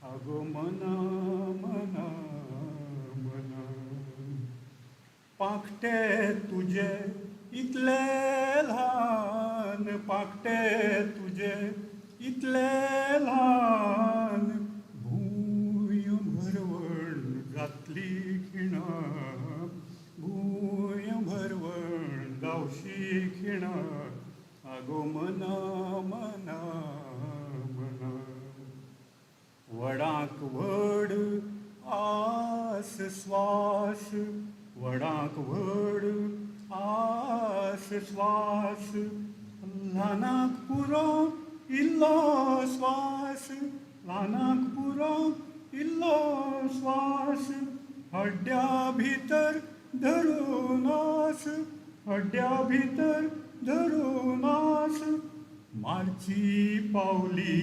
आगो मना मना मना. पाखटे तुजे इतले ल्हान, पाखटे तुजे इतले ल्हान, भूंय भरवण जातली खिणा, भूंय भरवण जावशी खिणा, आगो मना मना मना. वडाक व्हड आस स्वास, वडाक व्हड आस स्वास, ल्हानाक पुरो इल्लो स्वास ल्हानाक पुरो इल्लो स्वास हड्ड्या भितर धरुनास हड्ड्या भितर धरुनास मारची पावली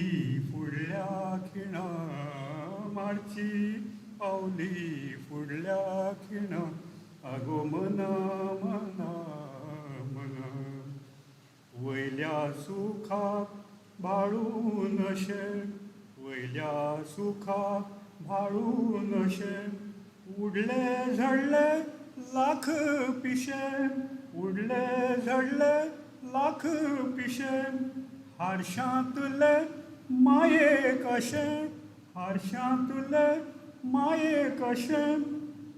फुडल्या खिणा मारची पावली फुडल्या खिणा आगो मना मना मना वयल्या सुखाक भाळून अशे वयल्या सुखाक भाळून अशे उडले झडले लाख पिशे उडले झडले लाख पिशे हारशांतले मायेक अशें हारशांतले मायेक अशें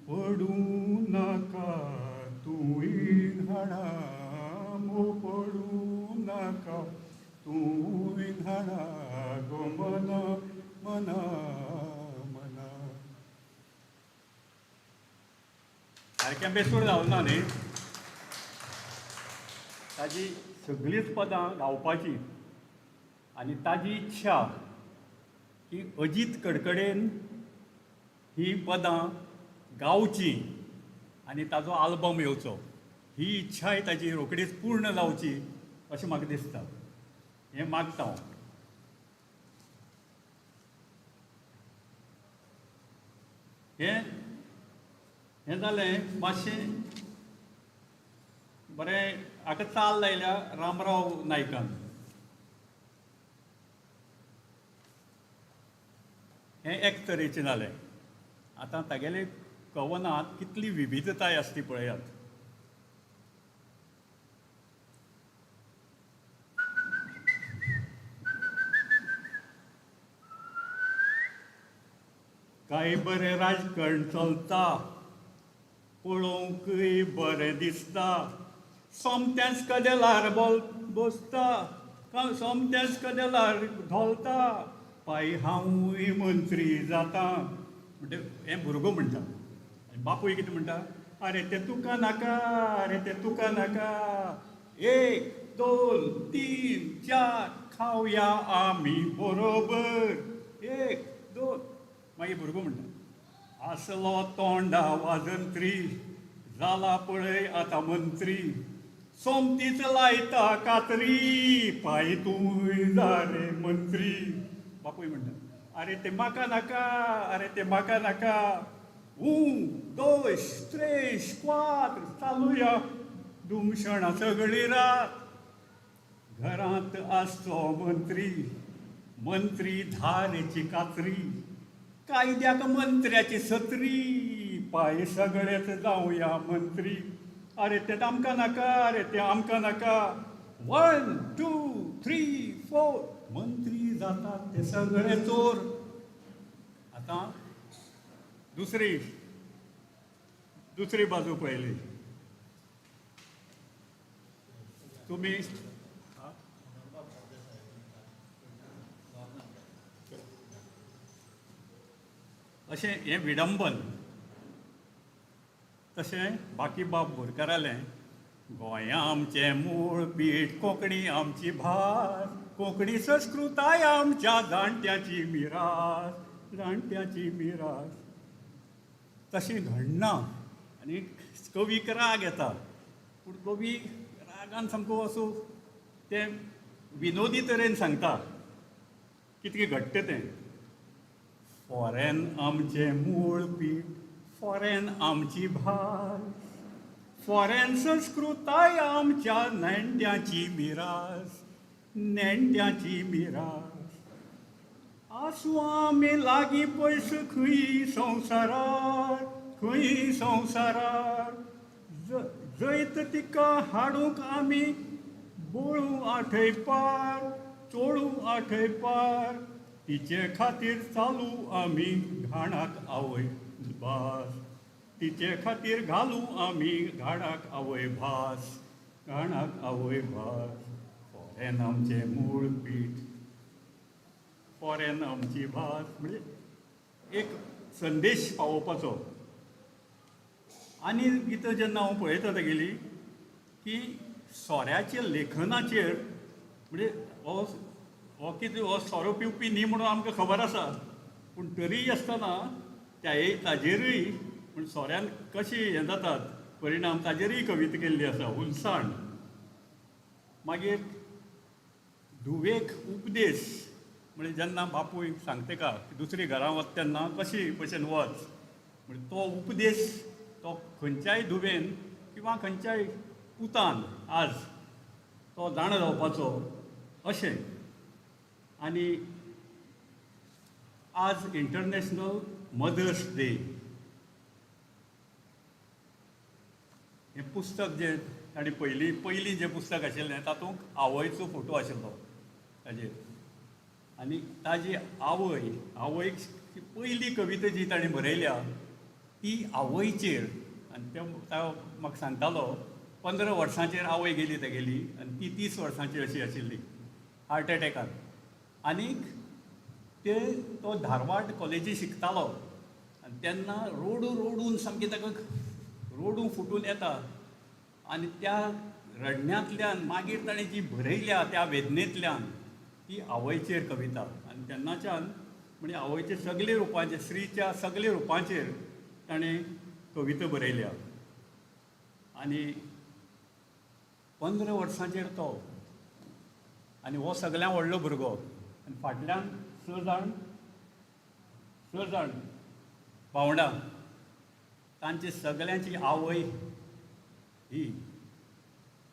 पडूं नाका तूंय घाणा मो पडूं नाका तूंय घाणा गो मना मना मना सारकें बेसूड जावना न्ही ताजी सगळींच पदां गावपाची आनी ताजी इच्छा की अजीत कडकडेन ही पदां गावची आनी ताजो आल्बम येवचो ही इच्छाय ताजी रोखडीच पूर्ण जावची अशें म्हाका दिसता हें मागता हांव. हें जालें मातशें बरें हाका चाल लायल्या रामराव नायकान. हें एक तरेचें जालें. आतां तागेले कवनांत कितली विविधताय आसा ती पळयात. काय बरें राजकारण चलता पळोवंकय बरें दिसता सोमत्याच कदेलार बसता सोमत्याच कदेलार धोलता पाय हांवूय मंत्री जाता म्हणजे हें भुरगो म्हणटा आनी बापूय कितें म्हणटा आरे तें तुका नाका आरे तें तुका नाका 1 2 3 4 खावया आमी बरोबर 1 2 मागीर भुरगो म्हणटा आसलो तोंडा वाजंत्री जाला पळय आतां मंत्री सोमतीच लायता कातरी पाय तूंय जा रे मंत्री. बापूय म्हणटा आरे ते म्हाका नाका आरे ते म्हाका नाका 1 2 3 4 चालुया दुमशणां सगळी रात घरांत आसचो मंत्री मंत्री धारेची कातरी कायद्याक मंत्र्याची सत्री पाय सगळेच जावया मंत्री अरे ते आमकां नाका अरे ते आमकां नाका 1 2 3 4 मंत्री जातात ते सगळे चोर. आतां दुसरी बाजू पळयली तुमी अशें हें विडंबन. तशें बाकी बाब बोरकारालें गोंया आमचें मूळ पीठ कोंकणी आमची भास कोंकणी संस्कृताय आमच्या जाणट्याची मिरास. तशें घडना आनी कवीक राग येता पूण कवी रागान सामको असो तें विनोदी तरेन सांगता कितकें घडटा तें. फॉरेन आमचें मूळ पीठ फॉरेन आमची भास फॉरेन संस्कृताय आमच्या नेण्ट्याची मिरास. आसूं आमी लागीं पयस खंय संवसारार जैत तिका हाडूंक आमी बोळूं आठय पार चोळूं आठय पार तिचे खातीर चालू आमी घाणाक आवय भास तिचे खातीर घालू आमी घाणाक आवय भास घाणाक आवय भास. फॉरेन आमचें मूळ पीठ फॉरेन आमची भास म्हणजे एक संदेश पावोवपाचो. आनी गितां जेन्ना हांव पळयता तेगेली की सोऱ्याच्या लेखनाचेर म्हणजे हो हो कितें हो सोरो पिवपी न्ही म्हणून आमकां खबर आसा, पूण तरीय आसतना ताजेरूय पूण सोऱ्यान कशी हें जातात परिणाम ताजेरूय कविता केल्ली आसा उलसाण. मागीर धुवेक उपदेश म्हणजे जेन्ना बापूय सांगता तेका दुसरी घरां वता तेन्ना कशी भशेन वच, म्हणजे तो उपदेश तो खंयच्याय धुवेन किंवा खंयच्याय पुतान आज तो जाणा जावपाचो अशें. आनी आज इंटरनॅशनल मदर्स डे. हें पुस्तक जें ताणें पयलीं जें पुस्तक आशिल्लें तातूंत आवयचो फोटो आशिल्लो ताजेर. आनी ताजी आवयक पयली कविता जी ताणें बरयल्या ती आवयचेर. आनी तो म्हाका सांगतालो 15 वर्सांचेर आवय गेली तेगेली आनी ती 30 वर्सांची अशी आशिल्ली हार्ट एटॅकान. आनीक तो धारवाड कॉलेजी शिकतालो आनी तेन्ना रोडून सामकी ताका रोडू फुटून येता. आनी त्या रडण्यांतल्यान मागीर ताणें जी बरयल्या त्या वेदनेंतल्यान ती आवयचेर कविता. आनी तेन्नाच्यान म्हणजे आवयच्या सगळे रुपांचेर स्त्रीच्या सगळे रुपांचेर ताणें कविता बरयल्या. आनी 15 वर्सांचेर तो आनी हो सगळ्यां व्हडलो भुरगो. आनी फाटल्यान स जाण भावंडां तांची सगळ्यांची आवय ही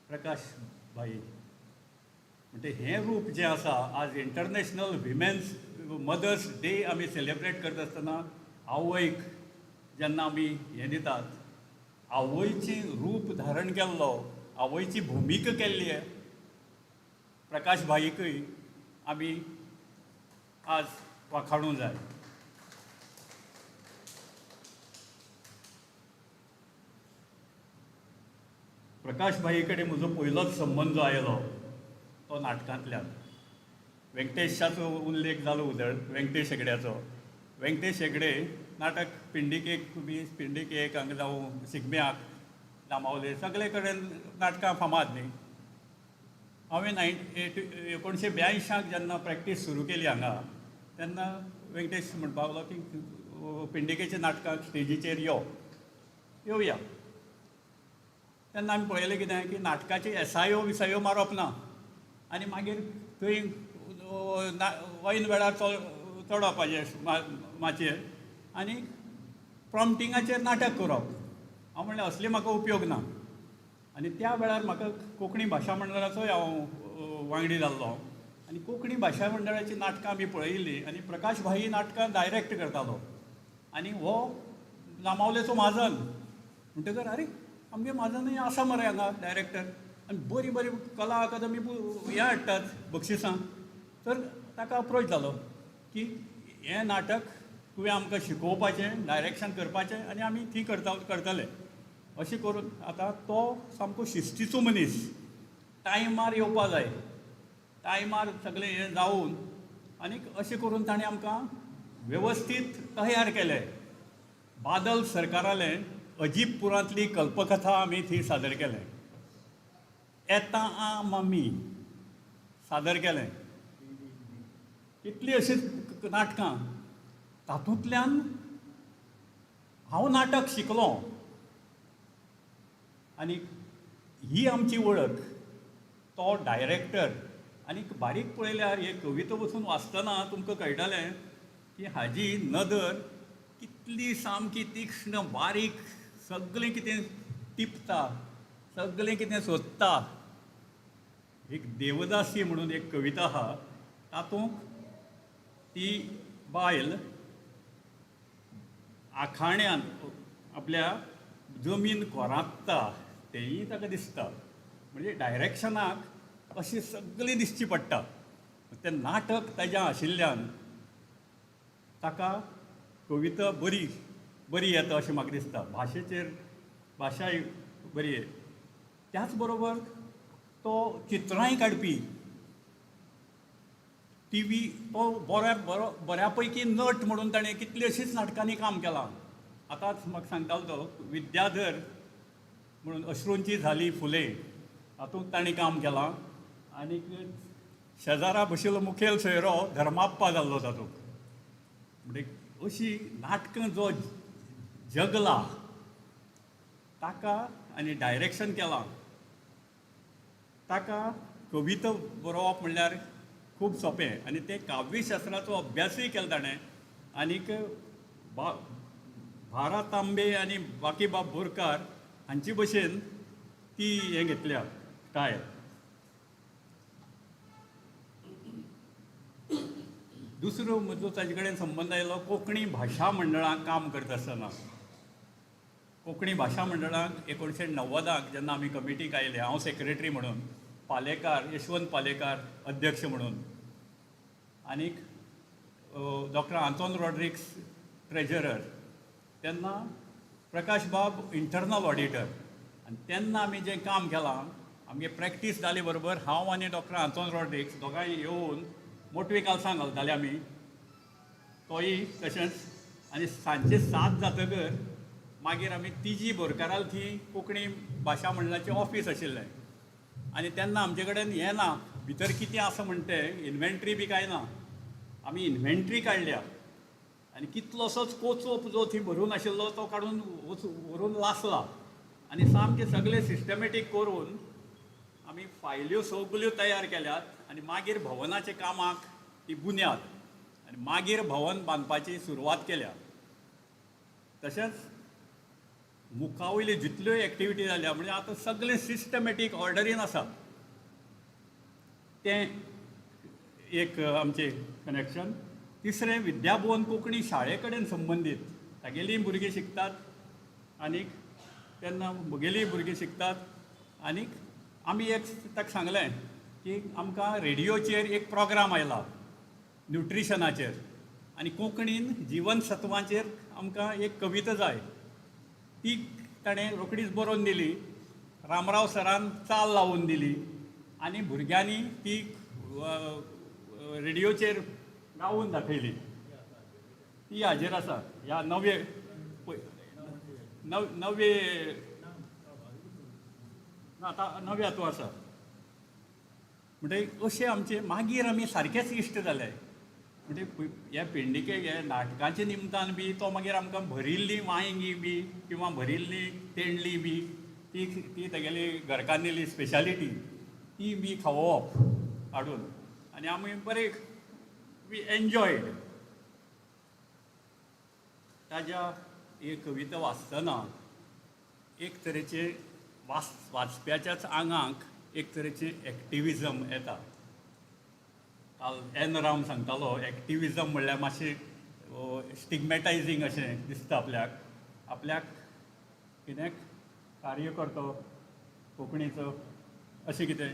प्रकाश भाई. म्हणजे हें रूप जें आसा आज इंटरनॅशनल विमेन्स मदर्स डे आमी सेलेब्रेट करता आसतना आवयक जेन्ना आमी हें दितात, आवयचें रूप धारण केल्लो, आवयची भुमिका केल्ली प्रकाश भाईकय आमी आज वाखाणूंक जाय. प्रकाश भाई कडेन म्हजो पयलोच संबंद आयलो तो नाटकांतल्यान. व्यंकटेशाचो उल्लेख जालो व्यंकटेश हेगड्याचो. व्यंकटेश हेगडे नाटक पिंडिकेक हांगा जावं शिगम्याक जांबावले सगळे कडेन नाटकां फामाद न्ही. हांवें 1982 जेन्ना प्रॅक्टीस सुरू केली हांगा तेन्ना व्यंकटेश म्हणपाक लागलो की पिंडिकेच्या नाटकाक स्टेजीचेर येवया. तेन्ना आमी पळयलें कितें की नाटकाचे एसायो विसायो मारप ना आनी मागीर थंय वैन वेळार चडोवपाचें माचयेर आनी प्रॉम्प्टिंगाचेर नाटक करप. हांव म्हणलें असले म्हाका उपयोग ना. आनी त्या वेळार म्हाका कोंकणी भाशा मंडळाचोय हांव वांगडी जाल्लो आनी कोंकणी भाशा मंडळाची नाटकां आमी पळयल्लीं आनी प्रकाश भाई नाटकां डायरेक्ट करतालो. आनी हो जांबावलेचो म्हाजन म्हणटकर अरे आमगे म्हाजनूय आसा मरे हांगा डायरेक्टर आनी बरी बरी कला अकादमी हें हाडटात बक्षिसां. तर ताका अप्रोच जालो की हें नाटक तुवें आमकां शिकोवपाचें डायरेक्शन करपाचें आनी आमी थी करतले. अशें करून आतां तो सामको शिस्तीचो मनीस. टायमार येवपा जाय, टायमार सगळें हें जावन आनीक अशें करून ताणें आमकां वेवस्थीत तयार केलें. बादल सरकारालें अजीबपुरांतली कल्पकथा आमी थंय सादर केलें. येता आ मम्मी सादर केलें. कितलीं अशीं नाटकां. तातूंतल्यान हांव नाटक शिकलो आनी ही आमची वळख. तो डायरेक्टर आनी बारीक पळयल्यार हे कविता वचून वाचतना तुमकां कळटलें की हाजी नदर कितली सामकी तीक्ष्ण बारीक सगळें कितें टिपता, सगळें कितें सोदता. एक देवदासी म्हणून एक कविता आहा तातूंत ती बायल आखाण्यान आपल्या जमीन कोरांतता तेंय ताका दिसता. म्हणजे डायरेक्शनाक अशी सगळी दिसची पडटा. तें नाटक ताजें आशिल्ल्यान ताका कविता बरी येता अशें म्हाका दिसता. भाशाय बरी आहे. त्याच बरोबर तो चित्रांय काडपी. टीव्ही तो बऱ्या पैकी नट म्हणून ताणें कितली अशींच नाटकांनी काम केलां. आतांच म्हाका सांगतालो तो विद्याधर म्हणून अश्रूंची झाली फुले हातूंत ताणें काम केलां. आनीक शेजारा बशिल्लो मुखेल सोयरो धर्माप्पा जाल्लो तातूंत. म्हणजे अशी नाटकां जो जगला ताका आनी डायरेक्शन केलां ताका कविता बरोवप म्हणल्यार खूब सोंपें आनी ते काव्यशास्त्राचो अभ्यासूय केलो ताणें. आनीक भारत तांबे आनी बाकीबाब बोरकार हांचे भशेन ती हें घेतल्या स्टायल. दुसरो म्हजो ताजे कडेन संबंद आयलो कोंकणी भाशा मंडळांत काम करता आसतना. कोंकणी भाशा मंडळांत 1990 जेन्ना आमी कमिटीक आयले, हांव सेक्रेटरी म्हणून, पालेकार यशवंत पालेकार अध्यक्ष म्हणून, आनीक डॉक्टर आंतोन रॉड्रिक्स ट्रेजरर, तेन्ना प्रकाश बाब इंटरनल ऑडिटर. आनी तेन्ना आमी जें काम केलां, आमगे प्रॅक्टीस जाले बरोबर हांव आनी डॉक्टर आंतोन रॉड्रिक्स दोगांय येवन मोटवी कालसां घालताले आमी, तोय तशेंच. आनी सांजचे 7 जातकर मागीर आमी तिजी बोरकाराल थी कोंकणी भाशा मंडळाचें ऑफीस आशिल्लें. आनी तेन्ना आमचे कडेन हें ना, भितर कितें आसा म्हणटे इन्व्हेंट्री बी कांय ना. आमी इन्व्हेंट्री काडल्या आनी कितलोसोच कोचोप जो थी भरून आशिल्लो तो काडून व्हरून लासला. आनी सामकें सगळें सिस्टमॅटीक करून आमी फायल्यो सगल्यो तयार केल्यात. आनी मागीर भवनाच्या कामाक ती बुन्याद आनी मागीर भवन बांदपाची सुरवात केल्या. तशेंच मुखावयल्यो जितल्यो एक्टिविटी जाल्या म्हणजे आतां सगळें सिस्टमॅटीक ऑर्डरीन आसा. तें एक आमचें कनेक्शन. तिसरें विद्याभवन कोंकणी शाळे कडेन संबंदीत. तागेलीं भुरगीं शिकतात आनीक तेन्ना म्हगेलीं भुरगीं शिकतात. आनीक आमी एक ताका सांगलें की आमकां रेडिओचेर एक प्रोग्राम आयला न्युट्रिशनाचेर आनी कोंकणीन जिवनसत्वांचेर आमकां एक कविता जाय. ती ताणें रोखडीच बरोवन दिली. रामराव सरान चाल लावून दिली आनी भुरग्यांनी ती रेडिओचेर गावून दाखयली. ती हाजेर आसा ह्या नवे आतां नव्याचो आसा. म्हणजे अशें आमचे मागीर आमी सारकेच इश्ट जाले. म्हणजे ह्या पेंडिके हे नाटकाच्या निमतान बी तो मागीर आमकां भरिल्लीं वांयगीं बी किंवा भरिल्लीं तेंडली बी ती तेगेली घरकान्नेली स्पेशालिटी ती बी खावोवप हाडून. आनी आमी बरें वी एन्जॉयड. ताज्या ही कविता वाचतना एक तरेचे वाचप्याच्याच आंगाक एक तरेचें एक्टिविजम येता. काल एन राम सांगतालो एक्टिविजम म्हणल्यार मातशें स्टिगमॅटायझींग अशें दिसता आपल्याक कितें कार्य करतो कोंकणीचो अशें कितें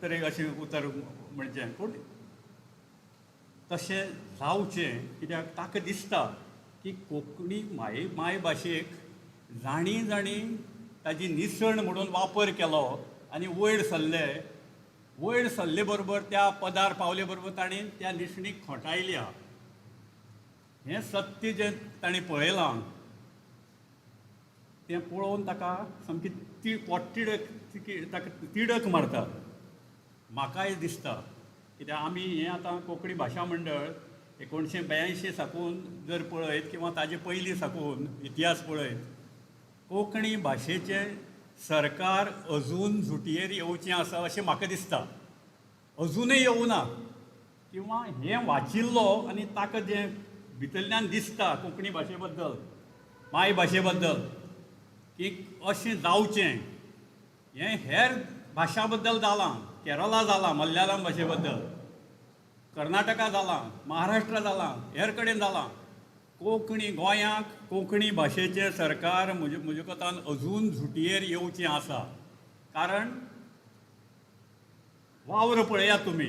तरेक अशें उतर म्हणचें. पूण तशें जावचें कित्याक ताका दिसता की कोंकणी माय भाशेक जाणी ताजी निसण म्हणून वापर केलो आनी वयर सरले बरोबर त्या पदार पावले बरोबर ताणें त्या निसणीक खोटायल्या. हें सत्य जें ताणें पळयलां तें पळोवन ताका सामकी ताका तिडक मारता. म्हाकाय दिसता कित्याक आमी हें आतां कोंकणी भाशा मंडळ 1982 साकून जर पळयत किंवा ताजे पयलीं साकून इतिहास पळयत, कोंकणी भाशेचें सरकार अजून झुटयेर येवचें आसा अशें म्हाका दिसता. अजुनूय येवना. किंवा हें वाचिल्लो आनी ताका जें भितरल्यान दिसता कोंकणी भाशे बद्दल माय भाशे बद्दल की अशें जावचें. हें हेर भाशा बद्दल जालां. केरळा जालां मल्याळम भाशे बद्दल, कर्नाटका जालां, महाराष्ट्रा जालां, हेर कडेन जालां. कोंकणी गोंयांक कोंकणी भाशेचें सरकार म्हजे कोतान अजून झुटयेर येवचें आसा. कारण वावर पळयात तुमी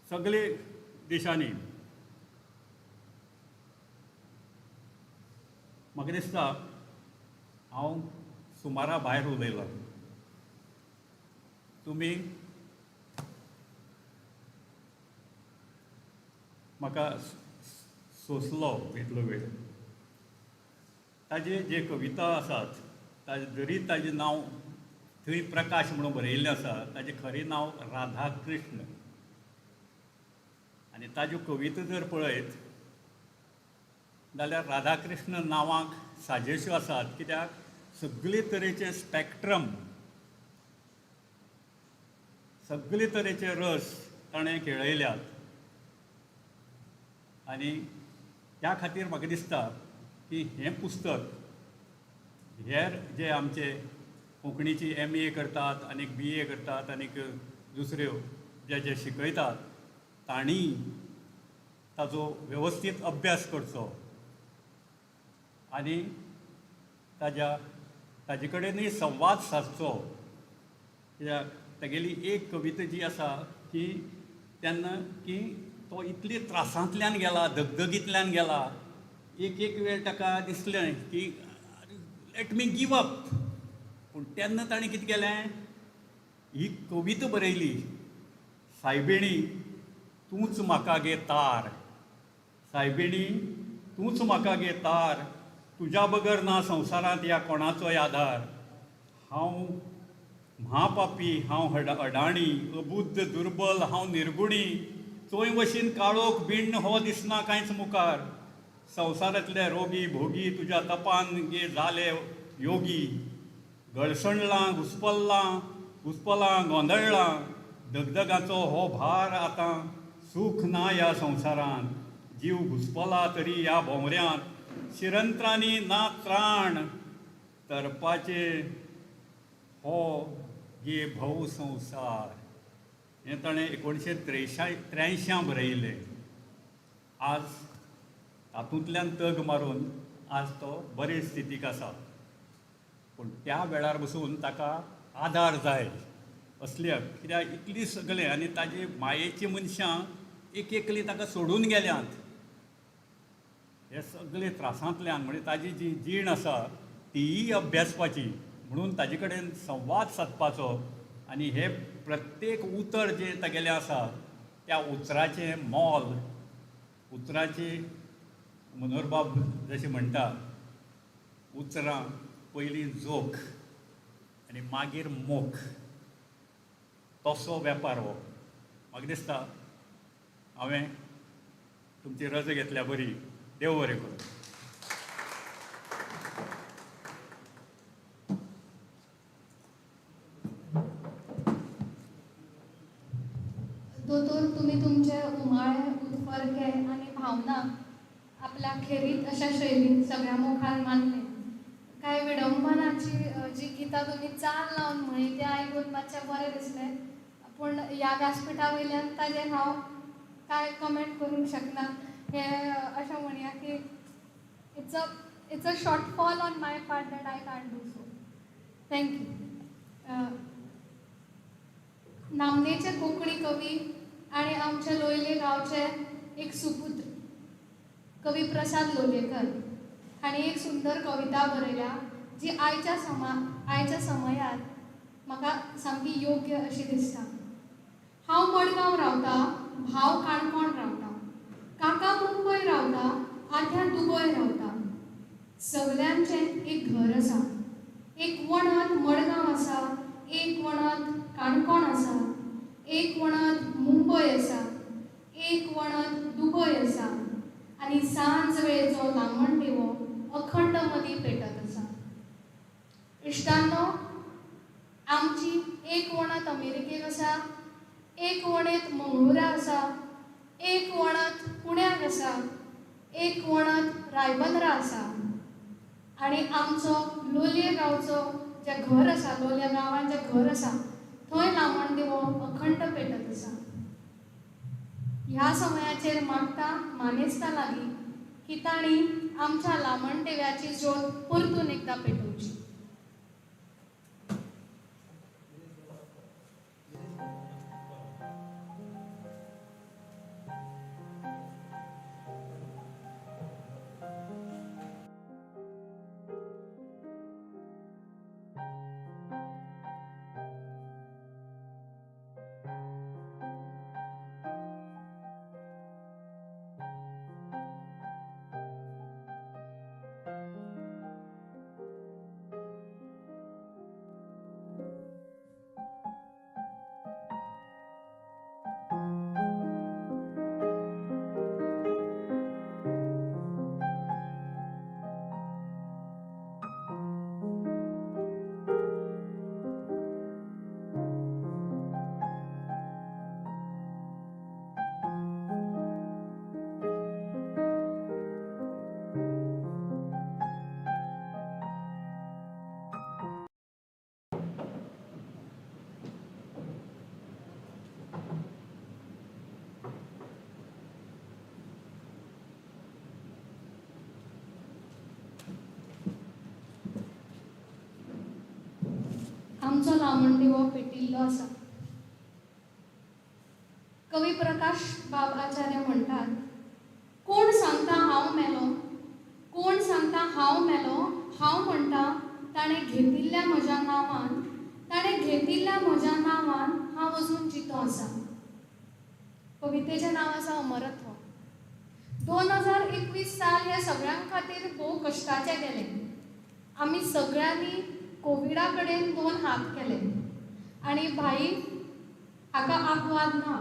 सगळे देशांनी. म्हाका दिसता हांव सुमारा भायर उलयलां. तुमी म्हाका सोंसलो इतलो वेळ. ताजे जे कविता आसात जरी ताजें नांव थंय प्रकाश म्हणून बरयल्लें आसा ताजें खरें नांव राधाकृष्ण. आनी ताज्यो कविता जर पळयत जाल्यार राधाकृष्ण नांवाक साजेश्यो आसात, कित्याक सगळे तरेचे स्पॅक्ट्रम, सगळे तरेचे रस ताणें खेळयल्यात. आनी त्या खातीर म्हाका दिसता की हें पुस्तक हेर जे आमचे कोंकणीची MA करतात आनीक BA करतात आनीक दुसऱ्यो जे जे शिकयतात तांणी ताजो वेवस्थीत अभ्यास करचो आनी ताजे कडेनूय संवाद सादचो. कित्याक तागेली एक कविता जी आसा की तेन्ना की तो इतली त्रासांतल्यान गेला, दगदगींतल्यान गेला, एक वेळ ताका दिसलें की लेट मी गिव अप. पूण तेन्ना ताणें कितें केलें, ही कविता बरयली, सायबिणी तूंच म्हाका गे तार, सायबिणी तूंच म्हाका गे तार, तुज्या बगर ना संवसारांत ह्या कोणाचोय आधार. हांव म्हापापी, हांव अडाणी, अबुद्ध दुर्बल, हांव निर्गुणी, चोय वशीन काळोख बिण्ण हो दिसना कांयच मुखार. संवसारांतले रोगी भोगी तुज्या तपान गे जाले योगी. गळसणलां घुस्पलां गोंदळ्ळां, दगदगाचो हो भार आतां, सूख ना ह्या संवसारांत, जीव घुस्पला तरी ह्या भोंवऱ्यांत, शिरंत्रांनी ना त्राण, तरपाचे हो गे भव संवसार. हें ताणें 1983 बरयलें. आज तातूंतल्यान तग मारून आज तो बरे स्थितीक आसा. पूण त्या वेळार बसून ताका आदार जाय असल्याक, कित्याक इतली सगळें आनी ताजी मायेची मनशां एक एकली ताका सोडून गेल्यांत. हे सगळे त्रासांतल्यान म्हणजे ताजी जी जीण आसा तीय अभ्यासपाची, म्हणून ताजे कडेन संवाद सादपाचो. आनी हे प्रत्येक उतर जें तागेलें आसा त्या उतराचें मोल, उतराची मनोहरबाब जशें म्हणटा, उतरां पयलीं जोख आनी मागीर मोख, तसो वेपार हो. म्हाका दिसता हांवें तुमची रज घेतल्या बरी. देव बरें करूं.
दोतोर, तुम्ही तुमचे उमाळे उतफर्के आणि भावना आपल्या खेरीत अशा शैलीन सगळ्या मुखार मांडले. काय विडंबनाची जी गितां तुम्ही चाल लावन म्हणी तें आयकून मातशें बरें दिसलें. पूण ह्या व्यासपिठा वयल्यान ताजेर हांव कांय कमेंट करूंक शकना. हे अशें म्हणया की it's a shortfall on my part that I can't do so. Thank you. नामनेचे कोंकणी कवी आणि आमचे लोलये गांवचे एक सुपुत्र कवी प्रसाद लोलयेकर हांणी एक सुंदर कविता बरयल्या जी आयच्या समयार म्हाका सामकी योग्य अशी दिसता. हांव मडगांव रावता, भाव काणकोण रावता, काका मुंबय रावता, आत्या दुबय रावता. सगल्यांचें एक घर आसा. एक वणांत मडगांव आसा, एक वणांत काणकोण आसा, एक वणांत मुंबय आसा, एक वणांत दुबय आसा, आनी सांज वेळेचो लामण दिवो अखंड मदीं पेटत आसा. इश्टांनो, आमची एक वणांत अमेरिकेक आसा, एक वणेंत मंगळुरा आसा, एक वणांत पुण्याक आसा, एक वणांत रायबंद्रा आसा, आनी आमचो लोलये गांवचो जें घर आसा, लोलये गांवांत जें घर आसा थंय लामण दिवो अखंड पेटत आसा. ह्या समयाचेर मागता मानेस्ता लागीं की तांणी आमच्या लामण दिव्याची ज्योत परतून एकदां पेटोवची. आमचो लामण दिवो पेटिल्लो आसा. कवी प्रकाश बाब आचार्य म्हणटात, कोण सांगता हांव मेलो, कोण सांगता हांव मेलो, हांव म्हणटा ताणें घेतिल्ल्या म्हज्या नांवान, ताणें घेतिल्ल्या म्हज्या नांवान हांव अजून जितो आसा. कवितेचें नांव आसा अमरत्व. 2021 साल हे सगळ्यां खातीर भोव कश्टाचें गेलें. आमी सगळ्यांनी कोविडा कडेन 2 हात केले आनी भाई हाका अपवाद ना.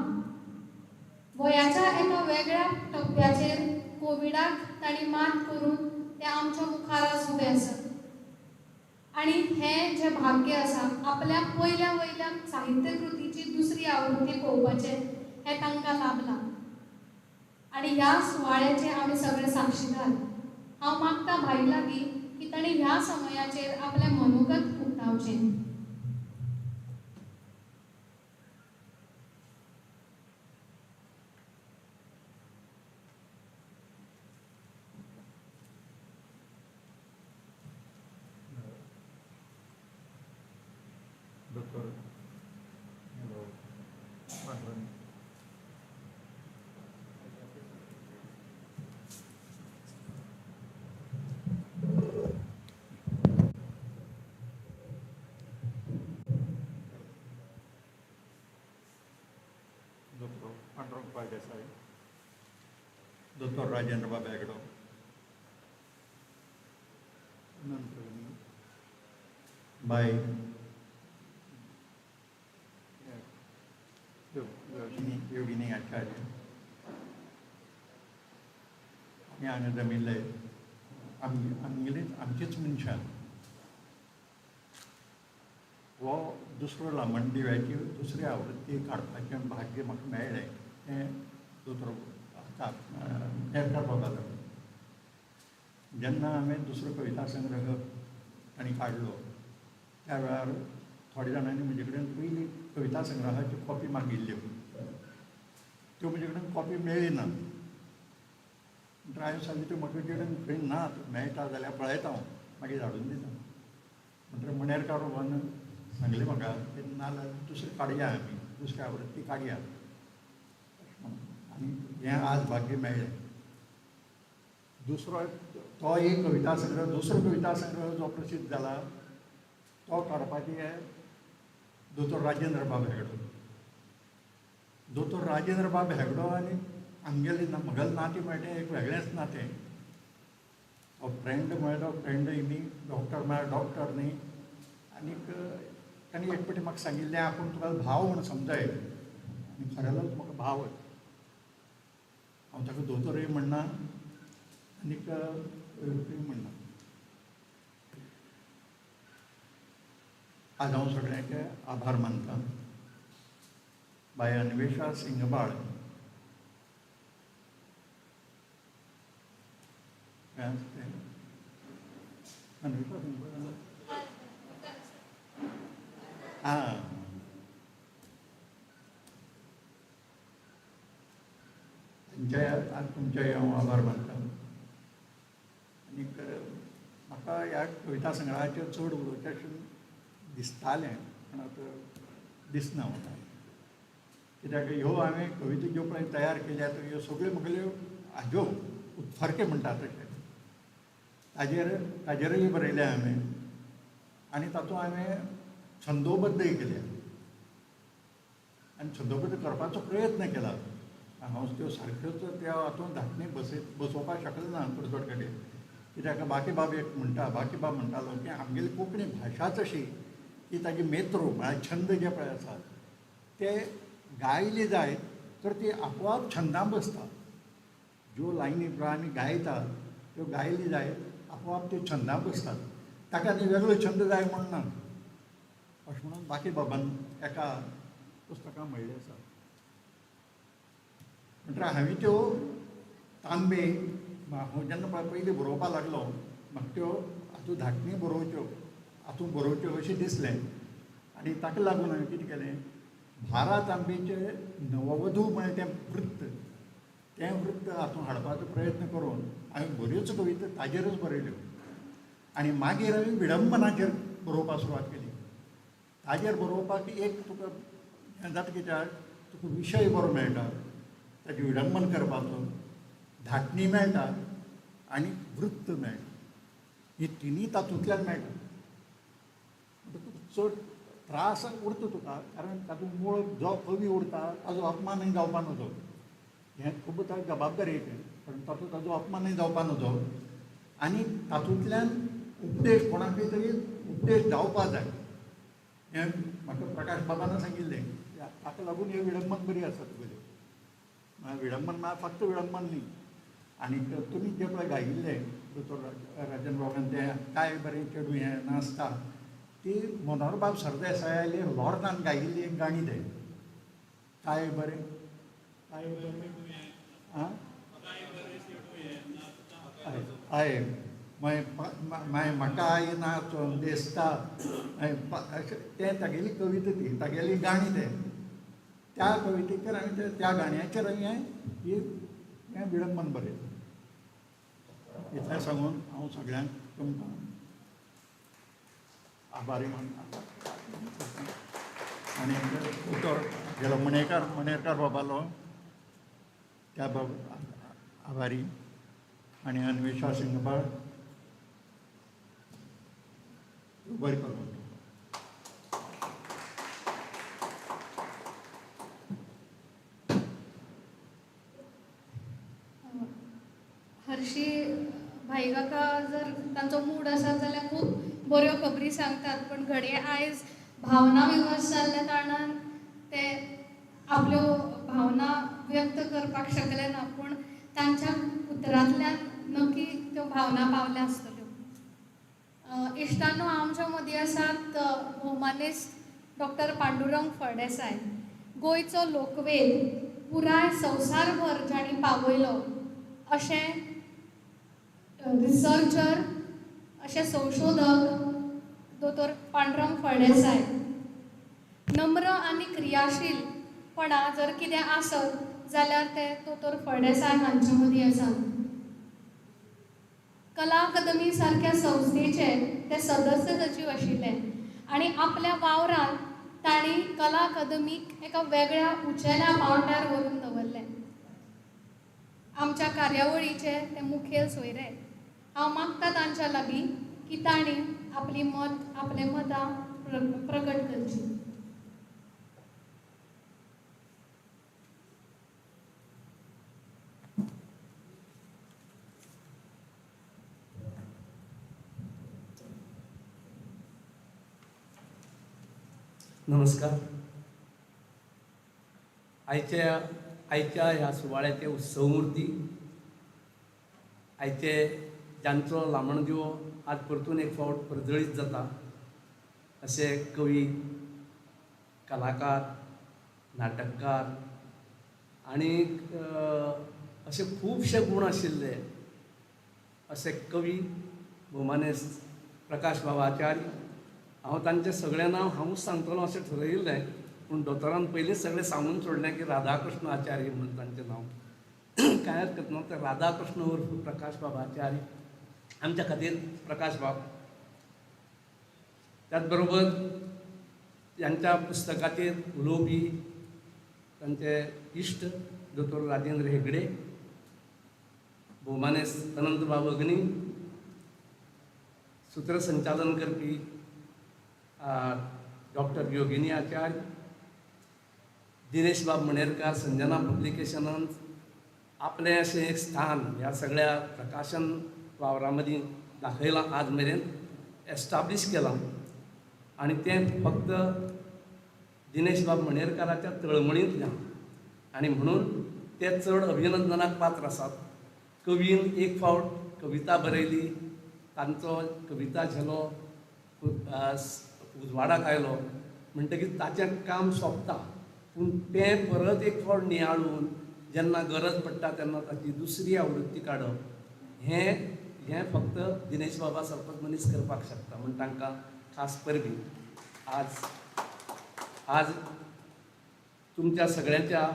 वयाच्या एका वेगळ्या टप्प्याचेर कोविडाक तांणी मात करून ते आमच्या मुखार आज उबे आसात. आनी हें जें भाग्य आसा, आपल्या पयल्या वयल्या साहित्य कृतीची दुसरी आवृत्ती पळोवपाचें हें तांकां लाभलां. आनी ह्या सुवाळ्याचे आमी सगळे साक्षीदार. हांव मागता भाई लागीं की ताणें ह्या समयाचेर आपलें मनोगत उक्तावचें.
डॉक्टर पांडुरंग देसाई, डॉक्टर राजेंद्र बाब हेगडो, बाय योगिनी आचार्य हे हांगा जमिल्ले आमचीच मनशां हो दुसरो लामण दिव्याची दुसरी आवृत्ती काडपाचें भाग्य म्हाका मेळ्ळें. हें दोतोर तयार करपाक लागलो. जेन्ना हांवें दुसरो कविता संग्रह तांणी काडलो त्या वेळार थोड्या जाणांनी म्हजे कडेन पयली कविता संग्रहाच्यो कॉपी मागिल्ल्यो. त्यो म्हजे कडेन कॉपी मेळ्ळी ना. हांवें सांगलें त्यो म्हाका कडेन खंय नात, मेळटा जाल्यार पळयता हांव, मागीर धाडून दिता. म्हणटकीर मणेरकार बाबान सांगलें म्हाका नाजाल्यार दुसरें काडया, आमी दुसरी आवृत्ती काडया. आनी हें आज भाग्य मेळ्ळें. दुसरो तो एक कविता संग्रह, दुसरो कविता संग्रह जो प्रसिद्ध जाला तो काडपाचें दोतोर राजेंद्र बाब हेगडो. दोतोर राजेंद्र बाब हेगडो आनी आमगेलें म्हगेलें नातें म्हळ्ळें एक वेगळेंच नातें. तो फ्रेंड म्हळ्ळो फ्रेंड न्ही, डॉक्टर म्हळ्यार डॉक्टर न्ही. आनीक ताणें एक फावटी म्हाका सांगिल्लें आपूण तुका भाव म्हूण समजय. आनी खरेंच म्हाका भावच. हांव ताका दोतोरय म्हणना आनीक म्हणना. आज हांव सगळ्यांचे आभार मानतां. बाय अन्वेषा सिंगबाळ अन्वेषा सिंगबाळ तुमचे हांव आभार मानतां. आनीक म्हाका ह्या कविता संग्रहाचेर चड उलोवचें अशें दिसतालें, पूण आतां दिसना म्हाका. कित्याक ह्यो हांवें कविता ज्यो पळय तयार केल्यात ह्यो सगळ्यो म्हगेल्यो हाज्यो उत्फर्के म्हणटात तशें. ताजेरय बरयल्या हांवें आनी तातूंत हांवें छंदोबद्धय केल्या आनी छंदोबद्ध करपाचो प्रयत्न केला. हांव त्यो सारक्योच त्या हातूंत धाटणी बसोवपाक शकलो ना परतोड कडेन. कित्याक बाकीबाब एक म्हणटा, बाकीबाब म्हणटालो की आमगेली कोंकणी भाशाच अशी की ताजी मेत्रो म्हळ्यार छंद जे पळय आसात ते गायले जायत तर ती आपोआप छंदां बसता. ज्यो लायनी आमी गायता त्यो गायली जायत आपोआप त्यो छंदां बसतात. ताका आनी वेगळो छंद जाय म्हण ना. अशें म्हणून बाकीबाबान एका पुस्तकां म्हणलें आसा. म्हणटा हांवें त्यो तांबे हांव जेन्ना पयलीं बरोवपाक लागलो म्हाका त्यो हातूंत धाटणी बरोवच्यो, हातूंत बरोवच्यो अशें दिसलें. आनी ताका लागून हांवें कितें केलें, भारा तांबेचें नववधू म्हळें तें वृत्त हातूंत हाडपाचो प्रयत्न करून हांवें बऱ्योच कविता ताजेरच बरयल्यो. आनी मागीर हांवें विडंबनाचेर बरोवपाक सुरवात केली.
ताजेर बरोवपाक एक तुका हें जाता कित्याक तुका विशय बरो मेळटा, ताजें विडंबन करपाचो, धाटणी मेळटा आनी वृत्त मेळटा. ही तिनी तातूंतल्यान मेळटा. तुका चड त्रास उरता तुका, कारण तातूंत मूळ जो कवी उरता ताजो अपमानय जावपा नजो. हें खूब जबाबदारी पण तातूंत ताजो अपमानय जावपा नजो. आनी तातूंतल्यान उपदेश कोणाकय तरी उपदेश जावपा जाय. हें म्हाका प्रकाश बाबान सांगिल्लें. ताका लागून हें विडंबन बरी आसा तुगेली. विडंबन म्हळ्यार फक्त विडंबन न्ही. आनी तुमी जे पळय गायिल्लें दोतोर राजन बाबान तें काय बरें चेडूं हें नाचता, ती मनोहरबाब सरदेसायाली लॉर्नान गायिल्ली एक गाणी तें. काय बरें काय बरें आं हय माय म्हाका नाचोन दिसता तें तागेली कविता ती, तागेली गाणी तें. त्या कवितेचेर आनी त्या गाण्याचेर हें विडंबन बरयलें. इतलें सांगून हांव सगळ्यांक तुमकां आभारी मानता. आनी उतर गेलो मणेरकार बाबालो त्या बाबा आभारी. आनी अन्वेषा सिंगबाळ बरें करून.
हरशी भाई काका जर तांचो मूड आसा जाल्यार खूब बऱ्यो खबरी सांगतात, पण घडये आयज भावना विवश जाल्ल्या कारणान ते आपल्यो भावना व्यक्त करपाक शकले ना, पूण तांच्या उतरांतल्यान नक्की त्यो भावना पावल्या आसतल्यो. इश्टांनो, आमच्या मदीं आसात भोवमानिस्त डॉक्टर पांडुरंग फळदेसाय. गोंयचो लोकवेद पुराय संवसारभर जाणी पावयलो अशें रिसर्चर, अशें संशोधक दोतोर पांडुरंग फळदेसाय. नम्र आनी क्रियाशीलपणा जर कितें आसत जाल्यार ते दोतोर फळदेसाय हांचे मदीं आसात. कला अकादमी सारक्या संस्थेचे ते सदस्य सचीव आशिल्ले आनी आपल्या वावरांत तांणी कला अकादमीक एका वेगळ्या उंचेल्या पांवड्यार व्हरून दवरलें. आमच्या कार्यावळीचे ते मुखेल सोयरे. हांव मागता तांच्या लागीं की तांणी आपलें मतां प्रकट करचीं.
नमस्कार. आयच्या ह्या सुवाळ्याचे उत्सव मुर्ती आयचे जांचो लामण दिवो आज परतून एक फावट परजळीत जाता असे कवी, कलाकार, नाटककार आनी असे खुबशे गुण आशिल्ले असे कवी भोवमानेस्त प्रकाश बाबा आचार्य. हांव तांचें सगळें नांव हांवूच सांगतलो अशें ठरयिल्लें, पूण दोतोरान पयलींच सगळें सांगून सोडलें की राधाकृष्ण आचार्य म्हणून तांचें नांव. कांय हरकत ना, ते राधाकृष्ण उर्फ प्रकाश बाबा आचार्य आमच्या खातीर प्रकाश बाब. त्याच बरोबर ह्यांच्या पुस्तकाचेर उलोवपी तांचे इश्ट दोतोर राजेंद्र हेगडे, भोवमानेस्त अनंतबाब अग्नी, सूत्रसंचालन करपी डॉक्टर योगिनी आचार्य, दिनेश बाब मणेरकार संजना पब्लिकेशनान आपलें अशें एक स्थान ह्या सगळ्या प्रकाशन वावरां मदीं दाखयलां, आज मेरेन एस्टाब्लीश केलां. आनी तें फक्त दिनेश बाब मणेरकाराच्या तळमळींतल्यान आनी म्हणून ते चड अभिनंदनाक पात्र आसात. कवीन एक फावट कविता बरयली, तांचो कविता झेलो उजवाडाक आयलो म्हणटकीर ताचें काम सोंपता, पूण तें परत एक फावट नियाळून जेन्ना गरज पडटा तेन्ना ताची दुसरी आवृत्ती काडप हें फक्त दिनेश बाबा सारकोच मनीस करपाक शकता. म्हण तांकां खास परबी. आज तुमच्या सगळ्यांच्या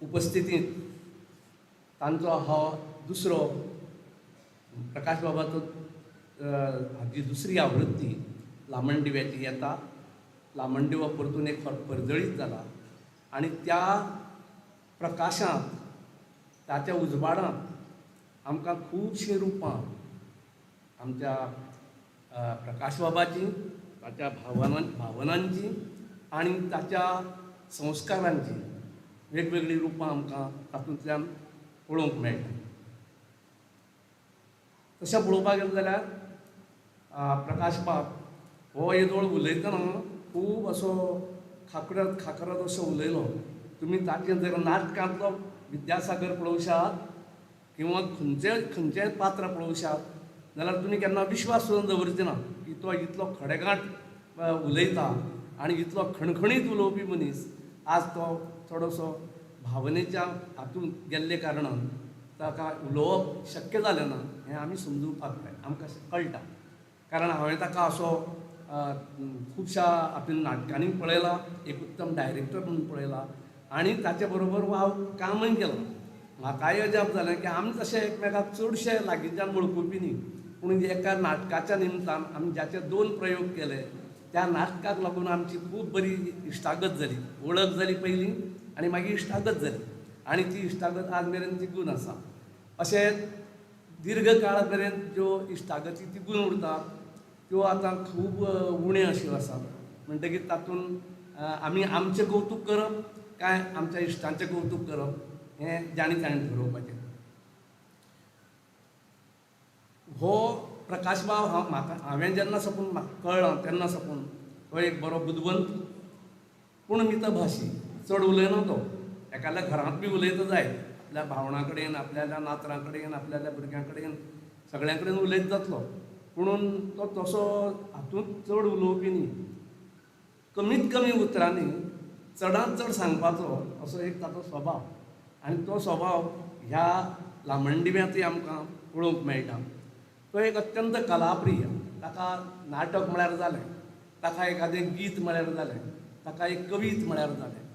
उपस्थितींत तांचो हो दुसरो प्रकाश बाबाचो हाची दुसरी आवृत्ती लामणदिव्याची येता. लामणदिवो परतून एक फावट परजळीत जाला आनी त्या प्रकाशांत ताच्या उजवाडांत आमकां खुबशीं रुपां आमच्या प्रकाश बाबाची, ताच्या भावनांची आनी ताच्या संस्कारांची वेगवेगळीं रुपां आमकां तातूंतल्यान पळोवंक मेळटा. तशें पळोवपाक गेलें जाल्यार प्रकाश बाब हो येदोळ उलयतना खूब असो खाकरत असो उलयलो. तुमी ताचें जर नाटकांतलो विद्यासागर पळोवशात किंवा खंयचेंय पात्र पळोवशात जाल्यार तुमी केन्ना विश्वास सुद्दां दवरचे ना की तो इतलो खडेगांठ उलयता आनी इतलो खणखणीत उलोवपी मनीस आज तो थोडोसो भावनेच्या हातूंत गेल्ले कारणान ताका उलोवप शक्य जालें ना हें आमी समजुपाक जाय. आमकां कळटा कारण हांवें ताका असो खुबशा हातूंत नाटकांनी पळयला, एक उत्तम डायरेक्टर म्हणून पळयला आनी ताचे बरोबर हांव कामय केलां. म्हाकाय अजाप जालें की आमी तशे एकमेकाक चडशे लागींच्यान वळखुपी न्ही, पूण एका नाटकाच्या निमतान आमी ज्याचे 2 प्रयोग केले त्या नाटकाक लागून आमची खूब बरी इश्टागत जाली, वळख जाली पयलीं आनी मागीर इश्टागत जाली आनी ती इश्टागत आज मेरेन तिगून आसा. अशें दीर्घ काळ मेरेन ज्यो इश्टागती तिगून उरतात त्यो आतां खूब उण्यो अश्यो आसात. म्हणटकीर तातूंत आमी आमचें कौतूक करप काय आमच्या इश्टांचें कौतूक करप हें जाणी जाणीन ठरोवपाचें. हो प्रकाश बाब हांवें जेन्ना साकून म्हाका कळ्ळां तेन्ना साकून तो एक बरो बुदवंत पूण मितभाशी. चड उलयना तो, एखाद्या घरांत बी उलयता जाय, आपल्या भावणां कडेन, आपल्या नातरां कडेन, आपल्या भुरग्यां कडेन, सगळ्यां कडेन उलयत जातलो. पुणून तो तसो हातूंत चड उलोवपी न्ही. कमीत कमी उतरांनी चडांत चड सांगपाचो असो एक ताचो स्वभाव आनी तो स्वभाव ह्या लामणदिव्यांतूय आमकां पळोवंक मेळटा. तो एक अत्यंत कलाप्रिय. ताका नाटक म्हळ्यार जालें, ताका एखादें गीत म्हळ्यार जालें, ताका एक कवीत म्हळ्यार जालें.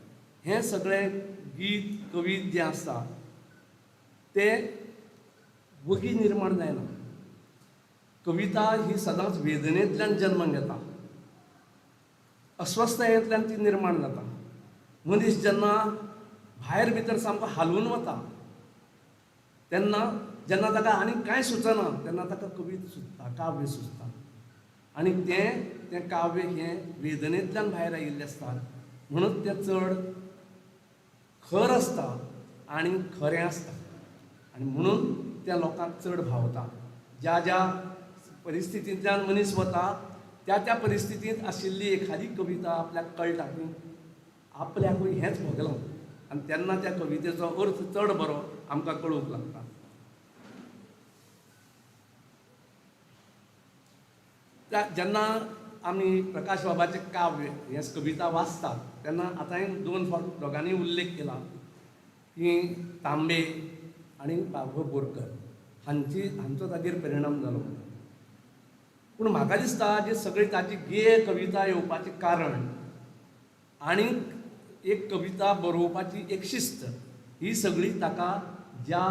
हें सगळें गीत कवीत जें आसता तें वगी निर्माण जायना. कविता ही सदांच वेदनेंतल्यान जल्म घेता, अस्वस्थतायेंतल्यान ती निर्माण जाता. मनीस जेन्ना भायर भितर सामको हालून वता तेन्ना जेन्ना ताका आनी कांय सुचना तेन्ना ताका कविता सुचता, काव्य सुचता आनी तें काव्य हें वेदनेंतल्यान भायर आयिल्लें आसता. म्हणून तें चड खर आसता आनी खरें आसता आनी म्हणून तें लोकांक चड भावता. ज्या ज्या परिस्थितींतल्यान मनीस वता त्या परिस्थितींत आशिल्ली एखादी कविता आपल्याक कळटा की आपल्याकूय हेंच भोगलां आनी तेन्ना त्या कवितेचो अर्थ चड बरो आमकां कळूंक लागता. जेन्ना आमी प्रकाश बाबाचें काव्य हें कविता वाचतात तेन्ना आतां हांवें 2 फावट दोगांनी उल्लेख केला की तांबे आनी बाबू बोरकर हांचो ताचेर परिणाम जालो. पूण म्हाका दिसता जी सगळी ताची गेय कविता येवपाचें कारण आनी एक कविता बरोवपाची एक शिस्त ही सगळी ताका ज्या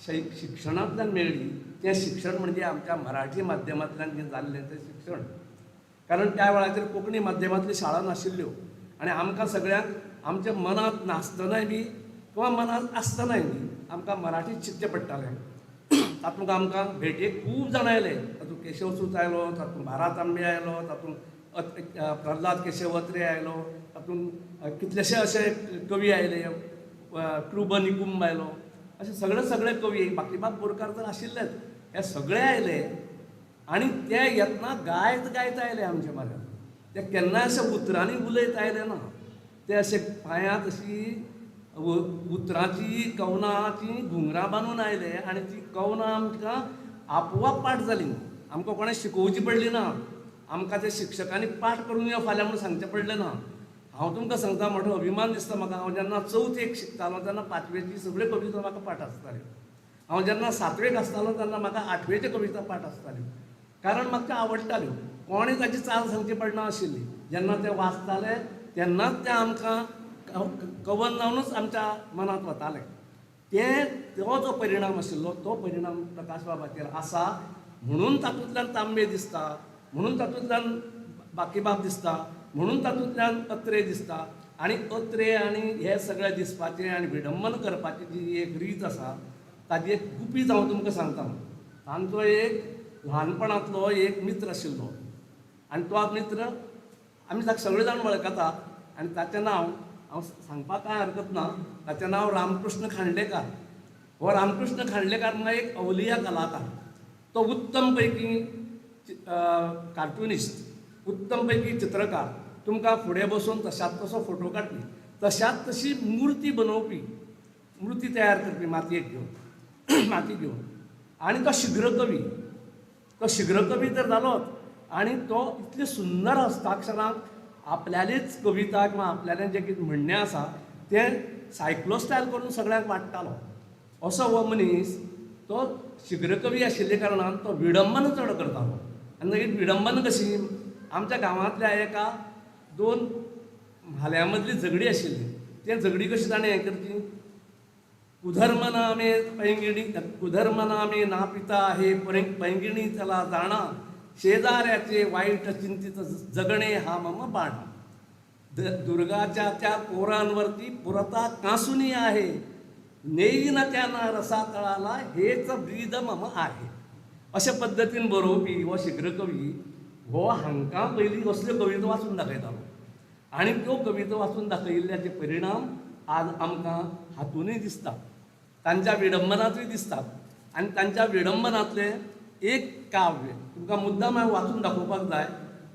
शिक्षणांतल्यान मेळ्ळी तें शिक्षण म्हणजे आमच्या मराठी माध्यमांतल्यान जें जाल्लें तें शिक्षण. कारण त्या वेळाचेर कोंकणी माध्यमांतल्यो शाळा नाशिल्ल्यो आनी आमकां सगळ्यांक आमच्या मनांत नासतनाय बी किंवा मनांत आसतनाय बी आमकां मराठीच शिकचें पडटालें. तातूंत आमकां भेटेक खूब जाण आयले. तातूंत केशवसूत आयलो, तातूंत भारत तांबे आयलो, तातूंत प्रल्हाद केशव अत्रे आयलो, तातूंत कितलेशे अशे कवी आयले, कृब निकुंब आयलो, अशे सगळे कवी. बाकीबाब बोरकार तर आशिल्लेच, हे सगळे आयले आनी ते येतना गायत आयले आमचे म्हाऱ्यांत. ते केन्नाय अशे उतरांनी उलयत आयले ना. ते अशे पांयांत अशी उतरांची कवनाची घुंगरां बांदून आयले आनी ती कवनां आमकां आपोआप पाठ जालीं. आमकां कोणें शिकोवची पडली ना. आमकां ते शिक्षकांनी पाठ करून यो फाल्यां म्हणून सांगचें पडलें ना. हांव तुमकां सांगता मोठो अभिमान दिसता म्हाका. हांव जेन्ना 4थेक शिकतालो तेन्ना 5वेची सगळ्यो कविता म्हाका पाठ आसताल्यो. हांव जेन्ना 7वेक आसतालो तेन्ना म्हाका 8वेचे कविता पाठ आसताल्यो. कारण म्हाका त्यो आवडटाल्यो. कोणें ताची चाल सांगची पडना आशिल्ली. जेन्ना ते वाचताले तेन्नाच ते आमकां कवन जावनूच आमच्या मनांत वतालें. तो जो परिणाम आशिल्लो तो परिणाम प्रकाश बाबाचेर आसा. म्हणून तातूंतल्यान तांबे दिसता, म्हणून तातूंतल्यान बाकीबाब दिसता म्हणून तातूंतल्यान अत्रे दिसता आनी अत्रे आनी हे सगळें दिसपाचें आनी विडंबन करपाची जी एक रीत आसा ताजी एक गुपीत हांव तुमकां सांगता. तांचो एक ल्हानपणांतलो एक मित्र आशिल्लो आनी तो मित्र आमी ताका सगळे जाण वळखता आनी ताचें नांव हांव सांगपाक कांय हरकत ना. ताचें नांव रामकृष्ण खांडलेकार. हो रामकृष्ण खांडलेकार म्हळ्यार एक अवलिया कलाकार. तो उत्तम पैकी कार्टुनिस्ट, उत्तम पैकी चित्रकार. तुमकां फुडें बसून तशाच तसो फोटो काडपी, तशाच तशी मुर्ती बनोवपी, मुर्ती तयार करपी मातयेक घेवन माती घेवन. आनी तो शीघ्रकवी. तो शीघ्रकवी तर जालोच आनी तो इतले सुंदर हस्ताक्षरांत आपल्यालीच कविता किंवा आपल्यालें जें कितें म्हणणें आसा तें सायक्लोस्टायल करून सगळ्यांक वाडटालो. असो हो मनीस तो शीघ्रकवी आशिल्ले कारणान तो विडंबन चड करतालो. आनी मागीर विडंबन कशी, आमच्या गांवांतल्या एका 2 म्हाल्यां मदली झगडी आशिल्ली. ते झगडी कशी ताणें हें करची, कुधर्म नामे पैंगिणी, कुधर्म नामे ना पिता हे पैंगिणी त्याला जाणा, शेजाऱ्याचे वाईट चिंतित जगणे हा मम बाणा. दुर्गाच्या त्या पोरांवरती पुरता कासुनी आहे, नेईन त्यांना रसा तळाला हेच ब्रीद मम आहे. अशा पद्दतीन बरोवपी हो शीघ्रकवी हो हांकां पयलीं असल्यो कविता वाचून दाखयतालो आनी त्यो कविता वाचून दाखयिल्ल्याचे परिणाम आज आमकां हातूनय दिसता, तांच्या विडंबनांतूय दिसतात. आनी तांच्या विडंबनांतलें एक काव्य तुमकां मुद्दाम हांवें वाचून दाखोवपाक जाय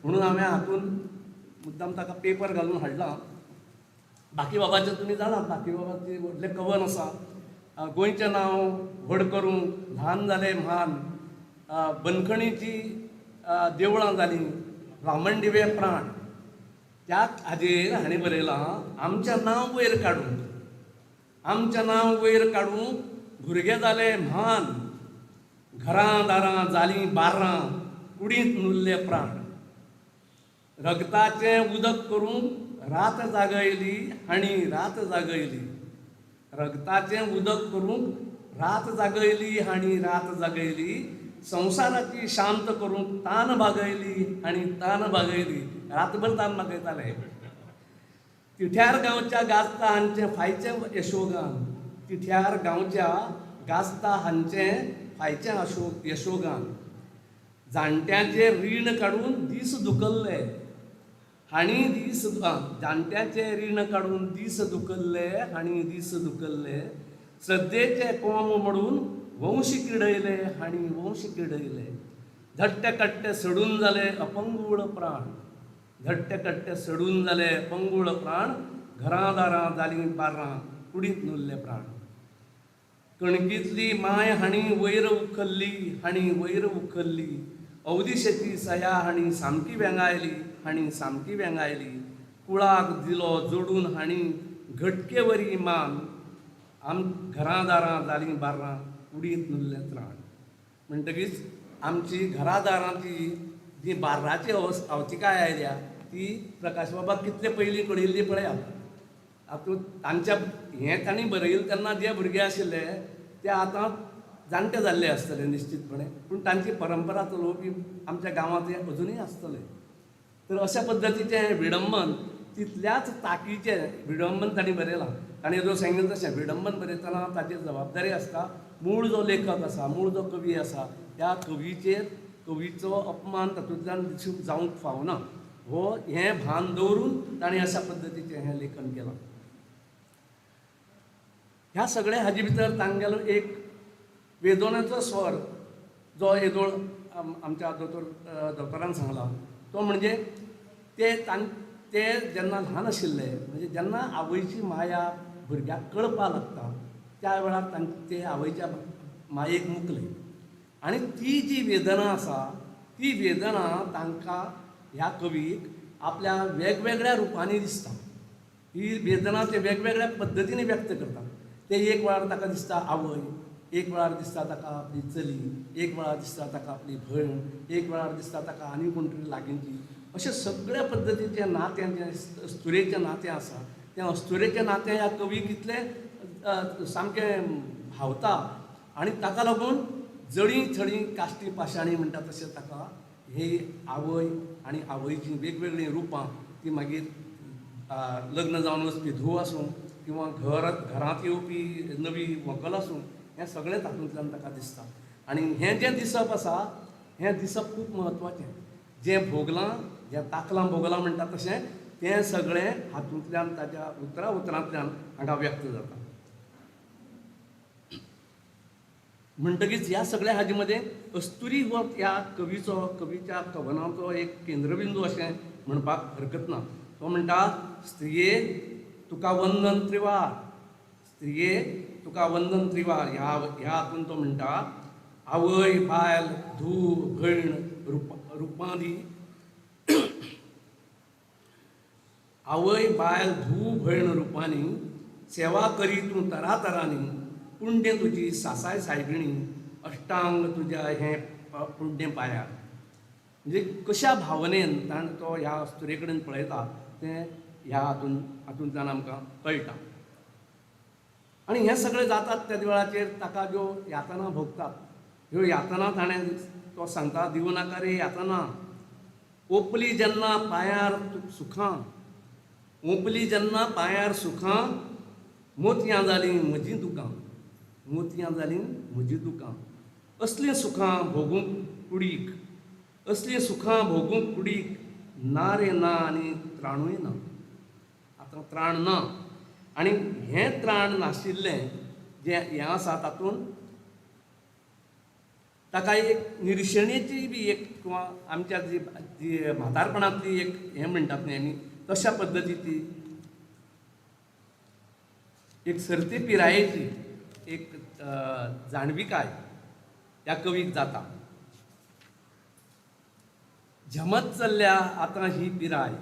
म्हणून हांवें हातून मुद्दाम ताका पेपर घालून हाडला. बाकीबाबाचें तुमी जाणात, बाकीबाबाचें व्हडलें कवन आसा. गोंयचें नांव व्हड करूं ल्हान जालें म्हान, बंदखणीची देवळां जालीं, रामणदिवे प्राण. त्याच हाजेर हाणें बरयलां, आमचें नांव वयर काडूं, आमचें नांव वयर काडूं भुरगे जाले म्हान, घरां दारां जालीं बार्रां, कुडींत नुल्ले प्राण. रगताचें उदक करून रात जागयली हाणी रात जागयली, रगताचें उदक करून रात जागयली हाणी रात जागयली, संवसाराची शांत करून तान भागयली आनी तान भागयली. रातभर तान भागयताले. तिठ्यार गांवच्या गाजता हांचें फायचें यशोगान, तिठ्यार गांवच्या गाजता हांचें फायचें यशोगान. जाणट्याचें रीण काडून दीस दुखल्ले हाणी दीस, जाणट्याचें रीण काडून दीस दुखल्ले हाणी दीस दुखल्ले, श्रद्धेचे कोम म्हणून वंश किडयले हाणी वंश किडयले. धट्टे कट्टे सडून जाले अपंगूळ प्राण, धट्टे कट्टे सडून जाले अपंगूळ प्राण, घरां दारां जालीं बार्रां, कुडींत नुल्ले प्राण. कणकीतली माय हाणी वयर उखल्ली हाणी वयर उखल्ली, अवदिशेची सया हाणी सामकी वेंगायली हाणी सामकी वेंगायली, कुळाक दिलो जोडून हाणी घटके वरी मान, घरां दारां जालीं बार्रां, कुडींत नुल्ले त्राण. म्हणटकीच आमची घरां दारांची जी बार्राची अवतिकाय आयल्या ती प्रकाश बाबा कितले पयलीं कळिल्ली पळयात. हातूंत तांच्या हें तांणी बरयलें तेन्ना जे भुरगे आशिल्ले ते आतां जाणटे जाल्ले आसतले निश्चितपणे, पूण तांची परंपरा चलोवपी आमच्या गांवांत हे अजुनूय आसतले. तर अशा पद्दतीचें विडंबन तितल्याच ताकीचें विडंबन तांणी बरयलां. ताणें जो सांगितलें तशें विडंबन बरयतना ताची जबाबदारी आसता. मूळ जो लेखक आसा, मूळ जो कवी आसा, त्या कवीचेर कवीचो अपमान तातूंतल्यान दिसूंक जावंक फावना. हें भान दवरून ताणें अशा पद्दतीचें हें लेखन केलां. ह्या सगळ्या हाजे भितर तांगेलो एक वेदोनाचो स्वर जो येदोळ आमच्या दोतोरान सांगला तो म्हणजे ते जेन्ना ल्हान आशिल्ले, म्हणजे जेन्ना आवयची माया भुरग्याक कळपा लागता त्या वेळार ते आवयच्या मायेक मुकले आनी ती जी वेदना आसा ती वेदना तांकां ह्या कवीक आपल्या वेगवेगळ्या रुपांनी दिसता. ही वेदना ते वेगवेगळ्या पद्दतीने व्यक्त करता. ते एक वेळार ताका दिसता आवय, एक वेळार दिसता ताका आपली चली, एक वेळार दिसता ताका आपली भयण, एक वेळार दिसता ताका आनी कोण तरी लागींची. अशें सगळ्या पद्दतीचें नातें जें अस्तुरेचें नातें आसा तें अस्तुरेचें नातें ह्या कवीक इतलें सामकें भावता आनी ताका लागून जळी थळी काश्टी पाशाणी म्हणटा तशें ताका ही आवय आनी आवयचीं वेगवेगळीं रुपां ती मागीर लग्न जावन वचपी धूव आसूं किंवा घरांत येवपी नवी व्हंकल आसूं हें सगळें तातूंतल्यान ताका दिसता. आनी हें जें दिसप आसा हें दिसप खूब म्हत्वाचें. जें भोगलां जें ताकलां भोगलां म्हणटा तशें तें सगळें हातूंतल्यान ताच्या उतरांतल्यान हांगा व्यक्त जाता. म्हणटकीच ह्या सगळ्या हाजे मदें अस्तुरी हो ह्या कवीच्या कवनाचो एक केंद्रबिंदू अशें म्हणपाक हरकत ना. तो म्हणटा स्त्रिये तुका वंदन त्रिवार, स्त्रिये तुका वंदन त्रिवार. ह्या हातून तो म्हणटा आवय बायल धूव भयण रुपांदी आवय बायल धूव भयण रुपांनी सेवा करी तूं तरातरांनी पुण्य तुजी सासाय सायबिणी अष्टांग तुज्या हें पुण्य पायार. म्हणजे कशा भावनेन ताणें तो ह्या अस्तुरे कडेन पळयता तें ह्या हातूंतल्यान आमकां कळटा. आनी हें सगळें जातात त्या वेळाचेर ताका ज्यो यातना भोगतात ह्यो यातना ताणें तो सांगता दिवं नाका रे यातना. ओपली जेन्ना पांयार सुखां, ओपली जेन्ना पांयार सुखां मोतयां जालीं म्हजीं दुकां, मोतयां जालीं म्हजीं दुकां. असलीं सुखां भोगूंक कुडीक, असलीं सुखां भोगूंक कुडीक ना रे ना आनी त्राणूय ना. आतां त्राण ना आनी हें त्राण नाशिल्लें जें हें आसा तातूंत ताका एक निरशेणेची बी एक किंवा आमच्या जी म्हातारपणांतली एक हें म्हणटात न्ही आमी तशा पद्दतीची एक सर्ती पिरायेची एक जाणविकाय ह्या कवीक जाता. झेमत चल्ल्या आतां ही पिराय,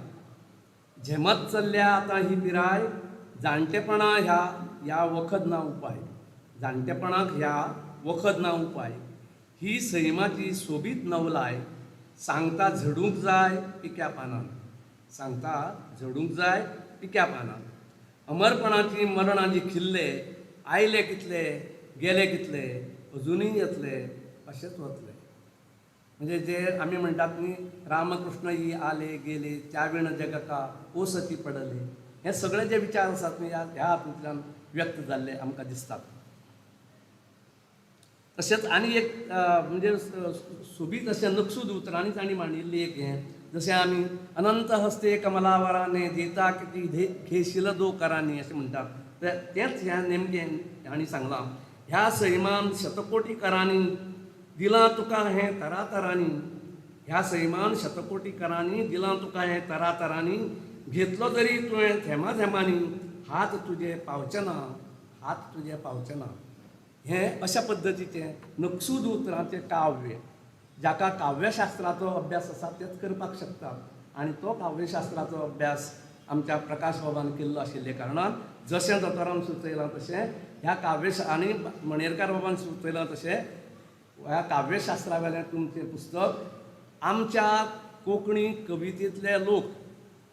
झेमत चल्ल्या आतां ही पिराय, जाणटेपणा ह्या वखद ना उपाय, जाणटेपणाक ह्या वखद ना उपाय. ही सैमाची सोबीत नवलाय, सांगता झडूंक जाय पिक्या पानान, सांगता झडूंक जाय पिक्या पानान. अमरपणाची मरणाची खिल्ले, आयले कितले गेले कितले अजुनूय येतले अशेंच वतले. म्हणजे जे आमी म्हणटात न्ही रामकृष्ण ही आले गेले त्या विण जगका ओसती पडले, हे सगळे जे विचार आसात न्ही ह्या हातूंतल्यान व्यक्त जाल्ले आमकां दिसतात. तशेंच आनी एक म्हणजे सोबीत अशें नकसूद उतरांनी तांणी मांडिल्ली एक हें जशें आमी अनंत हस्ते कमलावराने देता किती घेशील दो करांनी अशें म्हणटात. तेंच ह्या नेमकें हांणी सांगलां. ह्या सैमान शतकोटी करांनी दिलां तुका हें तरातरांनी, ह्या सैमान शतकोटी करांनी दिलां तुका हें तरातरांनी. घेतलो जरी तुवें थेमा थेमांनी हात तुजे पावचे ना, हात तुजे पावचे ना. हें अशा पद्दतीचें नकसूद उतरांचें काव्य जाका काव्यशास्त्राचो अभ्यास आसा तेच करपाक शकता. आनी तो काव्यशास्त्राचो अभ्यास आमच्या प्रकाश बाबान केल्लो आशिल्ले कारणान जशें दोतोरान सुचयलां तशें ह्या आनी मणेरकार बाबान सुचयलां तशें ह्या काव्यशास्त्रा वेलें तुमचें पुस्तक आमच्या कोंकणी कवितेंतले लोक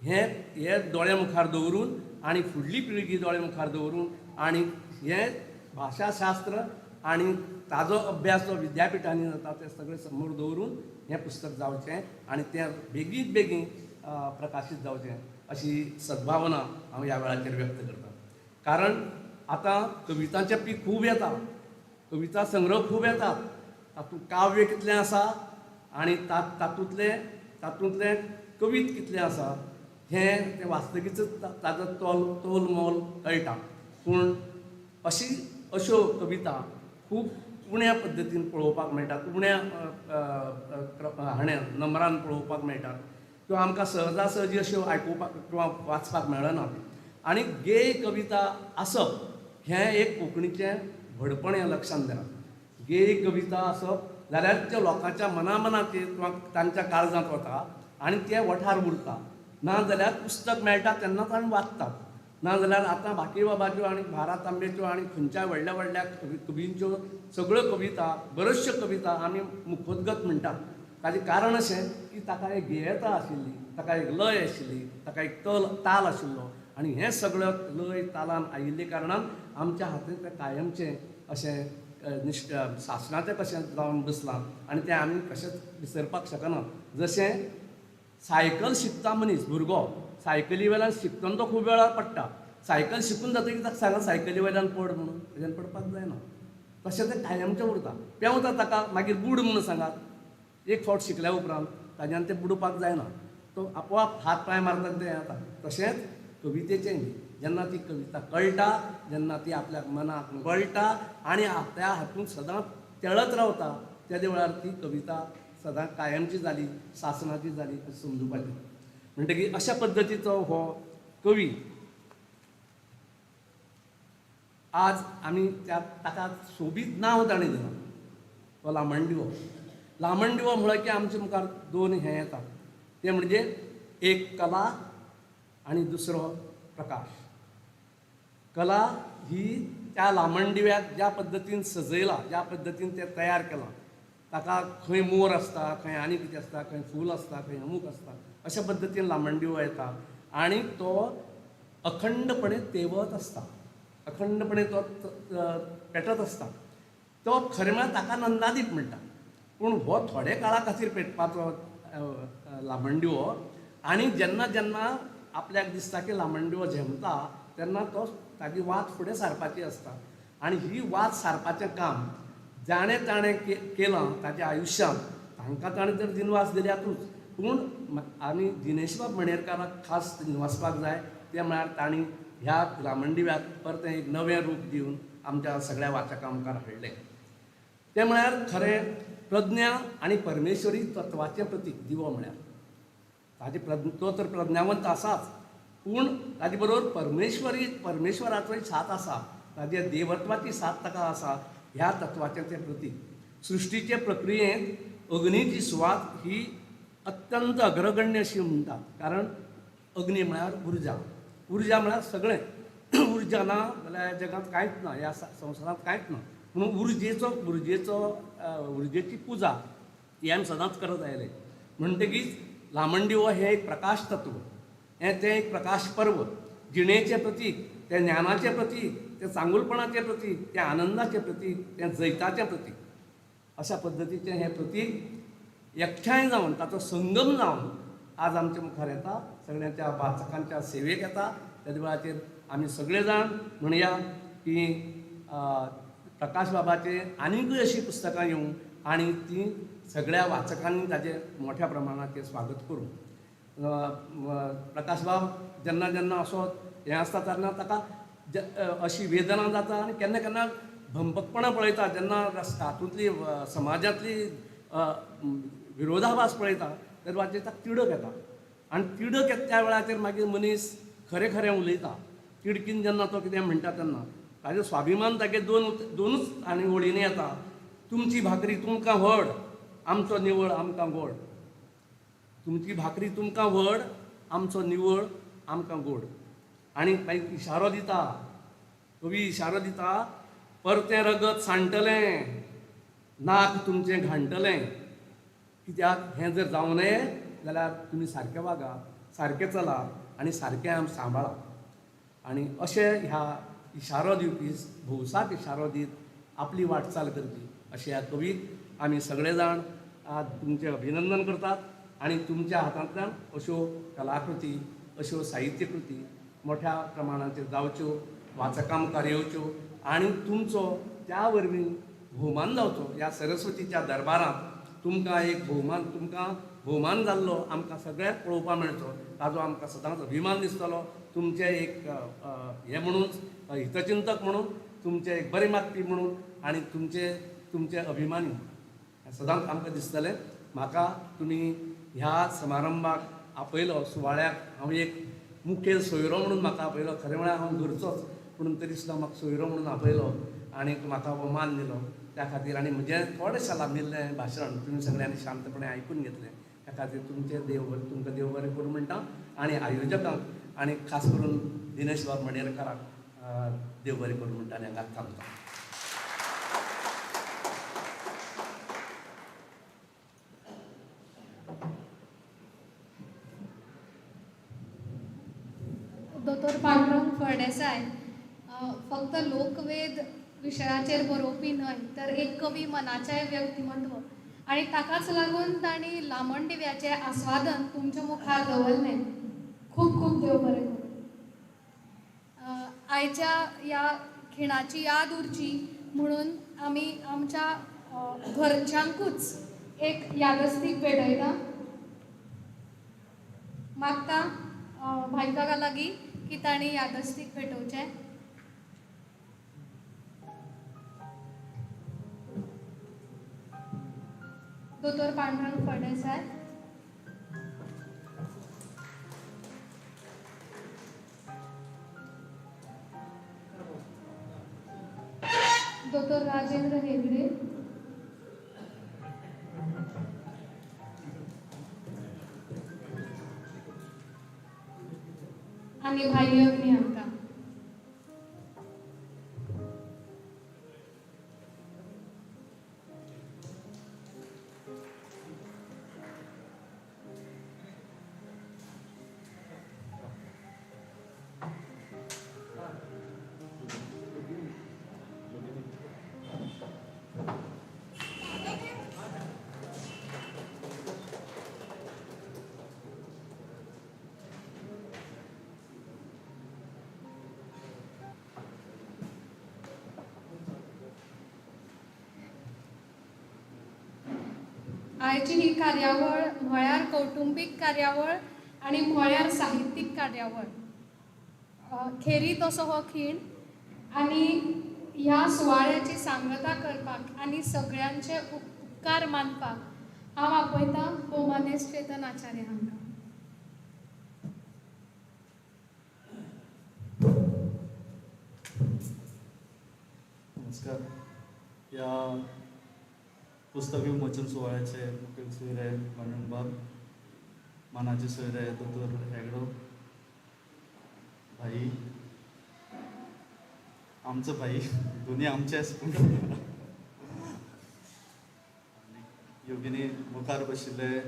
हे दोळे मुखार दवरून आनी फुडली पिळगी दोळे मुखार दवरून आनी हें भाशाशास्त्र आनी ताजो अभ्यास जो विद्यापिठांनी जाता तें सगळें समोर दवरून हें पुस्तक जावचें आनी तें बेगीत बेगीन प्रकाशीत जावचें अशी सद्भावना हांव ह्या वेळाचेर व्यक्त करतां. कारण आतां कवितांचें पीक खूब येता, कविता संग्रह खूब येतात, तातूंत काव्य कितलें आसा आनी तातूंतलें कवीत कितलें आसा हें तें वास्तविकच ताजो तोल मोल कळटा. पूण अश्यो कविता खूब उण्या पद्दतीन पळोवपाक मेळटात, उण्या हाण्यान नंबरान पळोवपाक मेळटात किंवा आमकां सहजासहजी अश्यो आयकुपाक किंवा वाचपाक मेळनात. आनी गेय कविता आसप हें एक कोंकणीचें व्हडपण हें लक्षांत घेयात. गेय कविता आसप जाल्यार त्या लोकांच्या मनामनाचेर किंवा तांच्या काळजांत वता आनी ते वठार उरता. नाजाल्यार पुस्तक मेळटा तेन्नाच आमी वाचतात. नाजाल्यार आतां बाकी बाबाच्यो आनी भारा तांबेच्यो आनी खंयच्या व्हडल्या व्हडल्या कवींच्यो सगळ्यो कविता बऱ्योचश्यो कविता आमी मुखोद्गत म्हणटात. ताजें कारण अशें की ताका एक गेयता आशिल्ली, ताका एक लय आशिल्ली, ताका एक ताल आशिल्लो आनी हें सगळ्यो लय तालान आयिल्ले कारणान आमच्या हातीन तें कायमचें अशें शासनाचें कशें जावन बसलां आनी तें आमी कशेंच विसरपाक शकनात. जशें सायकल शिकता मनीस भुरगो सायकली वेल्यान शिकतना तो खूब वेळार पडटा. सायकल शिकून जातकीर ताका सांगा सायकली वयल्यान पड म्हणून, तेज्यान पडपाक जायना. तशें तें कायमचें उरता. पेंवता ताका मागीर बुड म्हणून सांगात. एक फावट शिकल्या उपरांत ताज्यान तें बुडोवपाक जायना. तो आपोआप हात पांय मारता तें येता. तशेंच कवितेचें जेन्ना ती कविता कळटा, जेन्ना ती आपल्या मनाक गळटा आनी आपल्या हातूंत सदांच तेळत रावता, त्या वेळार ती कविता सदांच कायमची जाली, शासनाची जाली अशें समजुपाचें. म्हणटकीर अशा पद्दतीचो हो कवी आज आमी ताका सोबीत नांव ताणें दिलां, तो लामणदिवो. लामणदिवो म्हळ्यार की आमच्या मुखार दोन हें येतात, ते म्हणजे एक कला आनी दुसरो प्रकाश. कला ही त्या लामणदिव्याक ज्या पद्दतीन सजयला, ज्या पद्दतीन तें तयार केलां, ताका खंय मोर आसता, खंय आनी कितें आसता, खंय फूल आसता, खंय अमूक आसता, अशा पद्दतीन लामणदिवो येता आनी तो अखंडपणे तेवत आसता, अखंडपणे तो पेटत आसता. तो खरें म्हळ्यार ताका नंदादीप म्हणटा. पूण हो थोडे काळा खातीर पेटपाचो लामणदिवो आनी जेन्ना जेन्ना आपल्याक दिसता की लामणदिवो झेमता तेन्ना तो ताची वात फुडें सारपाची आसता. आनी ही वात सारपाचें काम जाणें ताणें केलां ताच्या आयुश्यांत. तांकां ताणें तर दिनवास दिल्यातूच, पूण आमी दिनेशबाब मणेरकाराक खास दिनवासपाक जाय. तें म्हळ्यार तांणी ह्या लामणदिव्याक परतें एक नवें रूप दिवन आमच्या सगळ्या वाचकां मुखार हाडलें. तें म्हळ्यार खरें प्रज्ञा आनी परमेश्वरी तत्वाचें प्रतीक दिवो म्हळ्यार. तो तर प्रज्ञावंत आसाच, पूण ताजे बरोबर परमेश्वराचोय साथ आसा, ताजे देवत्वाची साथ ताका आसा. ह्या तत्वाचें तें प्रतीक. सृश्टीचे प्रक्रियेंत अग्नीची सुवात ही अत्यंत अग्रगण्य अशी म्हणटात, कारण अग्नी म्हळ्यार उर्जा. उर्जा म्हळ्यार सगळें. उर्जा ना जाल्यार ह्या जगांत कांयच ना, ह्या संवसारांत कांयच ना. म्हणून उर्जेची पुजा ही आमी सदांच करत आयले. म्हणटकीच लामणदिवो हें एक प्रकाश तत्व, तें एक प्रकाश पर्व, जिणेचें प्रतीक, तें ज्ञानाचें प्रतीक, तें चांगुलपणाचें प्रतीक, तें आनंदाचें प्रतीक, तें जैताचें प्रतीक. अशा पद्दतीचें हें प्रतीक एकठांय जावन ताचो संगम जावन आज आमच्या मुखार येता, सगळ्यांच्या वाचकांच्या सेवेक येता. त्या वेळाचेर आमी सगळे जाण म्हणया की प्रकाश बाबाचे आनीकूय अशीं पुस्तकां येवं आनी ती सगळ्या वाचकांनी ताजें मोठ्या प्रमाणाचेर स्वागत करूं. प्रकाश बाब जेन्ना जेन्ना असो हें आसता तेन्ना ताका अशी वेदना जाता आनी केन्ना केन्ना भंपकपणां पळयता. जेन्ना हातूंतली समाजांतली विरोधाभास पळयता त्या वेळाचेर ताका तिडक येता. आनी तिडक येता त्या वेळाचेर मागीर मनीस खरें खरें उलयता. तिडकीन जेन्ना तो कितें म्हणटा तेन्ना ताजें स्वाभिमान तागे दोनूच आनी वळींनी येता. तुमची भाकरी तुमकां व्हड, आमचो निवळ आमकां गोड. तुमची भाकरी तुमकां व्हड, आमचो निवळ आमकां गोड. आनी मागीर इशारो दिता, कवी इशारो दिता, परतें रगत सांडटलें, नाक तुमचें घाणटलें. कित्याक हें जर जावं नये जाल्यार तुमी सारकें वागा, सारकें चला आनी सारकें आम सांबाळा. आनी अशें ह्या इशारो दिवपी, भौसाक इशारो दीत आपली वाटचाल करपी अशे ह्या कवीक आमी सगळे जाण आज तुमचें अभिनंदन करतात. आनी तुमच्या हातांतल्यान अश्यो कलाकृती, अश्यो साहित्य कृती मोठ्या प्रमाणाचेर जावच्यो, वाचकां मुखार येवच्यो आनी तुमचो त्या वरवीं भोवमान जावचो. ह्या सरस्वतीच्या दरबारांत तुमकां भोवमान जाल्लो आमकां सगळ्यांक पळोवपाक मेळचो, ताजो आमकां सदांच अभिमान दिसतलो. तुमचें एक हें म्हणून हितचिंतक म्हणून, तुमचें एक बरें मागपी म्हणून आनी तुमचे अभिमानी सदांच आमकां दिसतलें. म्हाका तुमी ह्या समारंभाक आपयलो, सुवाळ्याक हांव एक मुखेल सोयरो म्हणून म्हाका आपयलो. खरें म्हळ्यार हांव घरचोच, पूण तरी सुद्दां म्हाका सोयरो म्हणून आपयलो आनी म्हाका हो मान दिलो. त्या खातीर आनी म्हजें थोडेंशें लांबिल्लें भाशण तुमी सगळ्यांनी शांतपणे आयकून घेतलें. त्या खातीर तुमचें तुमकां देव बरें करूं म्हणटा. आनी आयोजकांक आनी खास करून दिनेश बाब मणेरकाराक देव बरें करूं म्हणटा आनी हांगा थांबता.
दोतोर पांडुरंग फळदेसाय फक्त लोकवेद विशयाचेर बरोवपी न्हय तर एक कवी मनाचें व्यक्तिमत्व. आणि ताकाच लागून तांणी लामण दिव्याचें आस्वादन तुमच्या मुखार दवरलें. खूब खूब देव बरें करूं. आयच्या ह्या खिणाची याद उरची म्हणून आमी आमच्या घरच्यांकूच एक यादस्तीक भेटयता. मागता भायकाका लागीं की तांणी यादस्तीक भेटोवचें. दोतोर पांडुरंग फळदेसाय, दोतोर राजेंद्र हेगडे, आनी भाई अग्नी आमकां. आयची ही कार्यावळ म्हळ्यार कौटुंबीक कार्यावळ आनी म्हळ्यार साहित्यीक कार्यावळ. खेरीत असो हो खीण आनी ह्या सुवाळ्याची सांगता करपाक आनी सगळ्यांचे उपकार मानपाक हांव आपयतां भोवमानेस्त चेतन आचार्य हांकां.
नमस्कार. या पुस्तक विमोचन सुवाळ्याचे मुखेल सोयरे पांडुरंग बाब, मानाचे सोयरे दोतोर हेगडो भाई, आमचो भाई, दोन्ही आमचेच पूण योगिनी मुखार बशिल्ले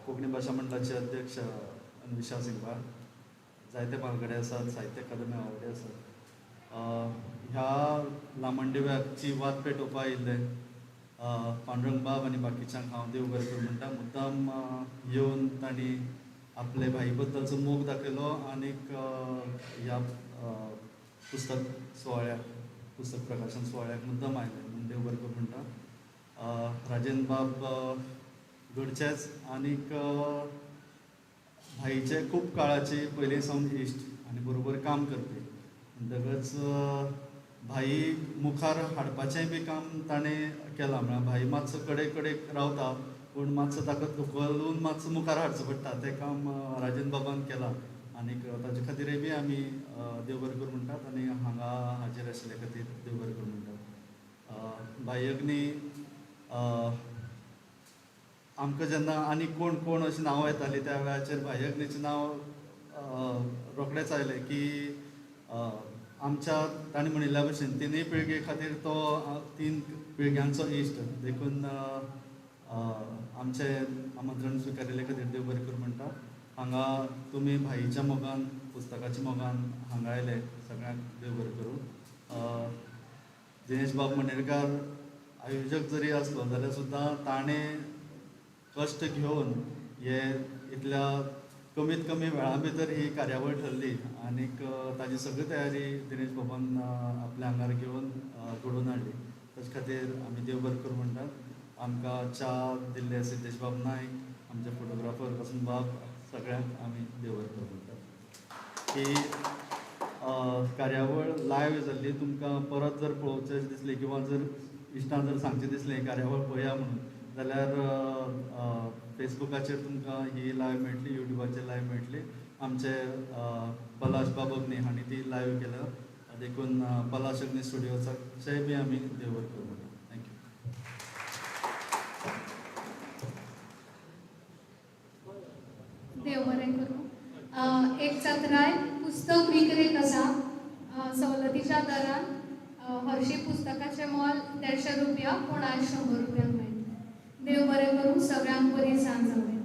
कोंकणी भाशा मंडळाचे अध्यक्ष अन्विशा सिंगवाळ, जायते पालगडे आसात, साहित्य अकादमी आवडे आसात. ह्या लामण दिव्याची वाट पेटोवपा आयिल्ले पांडुरंग बाब आनी बाकीच्यांक हांव देव बरें करूं म्हणटा. मुद्दाम येवन तांणी आपले भाई बद्दलचो मोग दाखयलो आनीक ह्या पुस्तक सुवाळ्याक, पुस्तक प्रकाशन सुवाळ्याक मुद्दाम आयले म्हणून देव बरें करूं म्हणटा. राजेंद्र बाब घडचेच आनीक भाईचे खूब काळाची पयलीं सावन इश्ट आनी बरोबर काम करपी. म्हणटकच भाई मुखार हाडपाचेंय बी काम ताणें केलां. म्हळ्यार भाई मातसो कडेक रावता पूण मातसो ताका धुकलून मातसो मुखार हाडचो पडटा, तें काम राजेंद्र बाबान केलां. आनीक ताचे खातीरय बी आमी देव बरें करूं म्हणटात आनी हांगा हाजीर आशिल्ले खातीर देव बरें करूं म्हणटात. भाई अग्नी आमकां जेन्ना आनी कोण अशीं नांवां येतालीं त्या वेळाचेर भाई अग्नीचें नांव रोखडेंच आयलें की आमच्या ताणें म्हणिल्ल्या भशेन तिनूय पिळगे खातीर तो 3 पिळग्यांचो इश्ट. देखून आमचें आमंत्रण स्विकारिल्ले खातीर देव बरें करूं म्हणटा. हांगा तुमी भाईच्या मोगान, पुस्तकाच्या मोगान हांगा आयले, सगळ्यांक देव बरें करूं. दिनेश बाब मणेरकार आयोजक जरी आसलो जाल्यार सुद्दां ताणें कश्ट घेवन हे इतल्या कमीत कमी वेळा भितर ही कार्यावळ ठरली आनीक ताजी सगळी तयारी दिनेश बाबान आपल्या आंगार घेवन घडोवन हाडली. ताचे खातीर आमी देव बरें करूं म्हणटात. आमकां च्या दिल्ले सिद्धेश बाब नायक, आमचे फोटोग्राफर वसंत बाब, सगळ्यांक आमी देव बरें करूं म्हणटात. ही कार्यावळ लायव्ह जाल्ली. तुमकां परत जर पळोवचें दिसलें किंवा जर इश्टां जर सांगचें दिसलें कार्यावळ पळया म्हणून जाल्यार फेसबुकाचेर तुमकां ही लायव्ह मेळटली, युट्यूबाचेर लायव्ह मेळटली. आमचे पलाश बाब अग्नी हांणी ती लायव्ह केल्या. देखून पलाश अग्नी स्टुडिओचाचेय बी आमी देव बरें करूं म्हणटा. थँक्यू.
देव बरें करूं. एक चतराय पुस्तक विक्रेक आसा सवलतीच्या दरान. हरशीं पुस्तकाचें मोल 150 रुपया पूण आज 100 रुपयांक मेळटा. देव बरें करूं. सगळ्यांक बरी सांज जावं.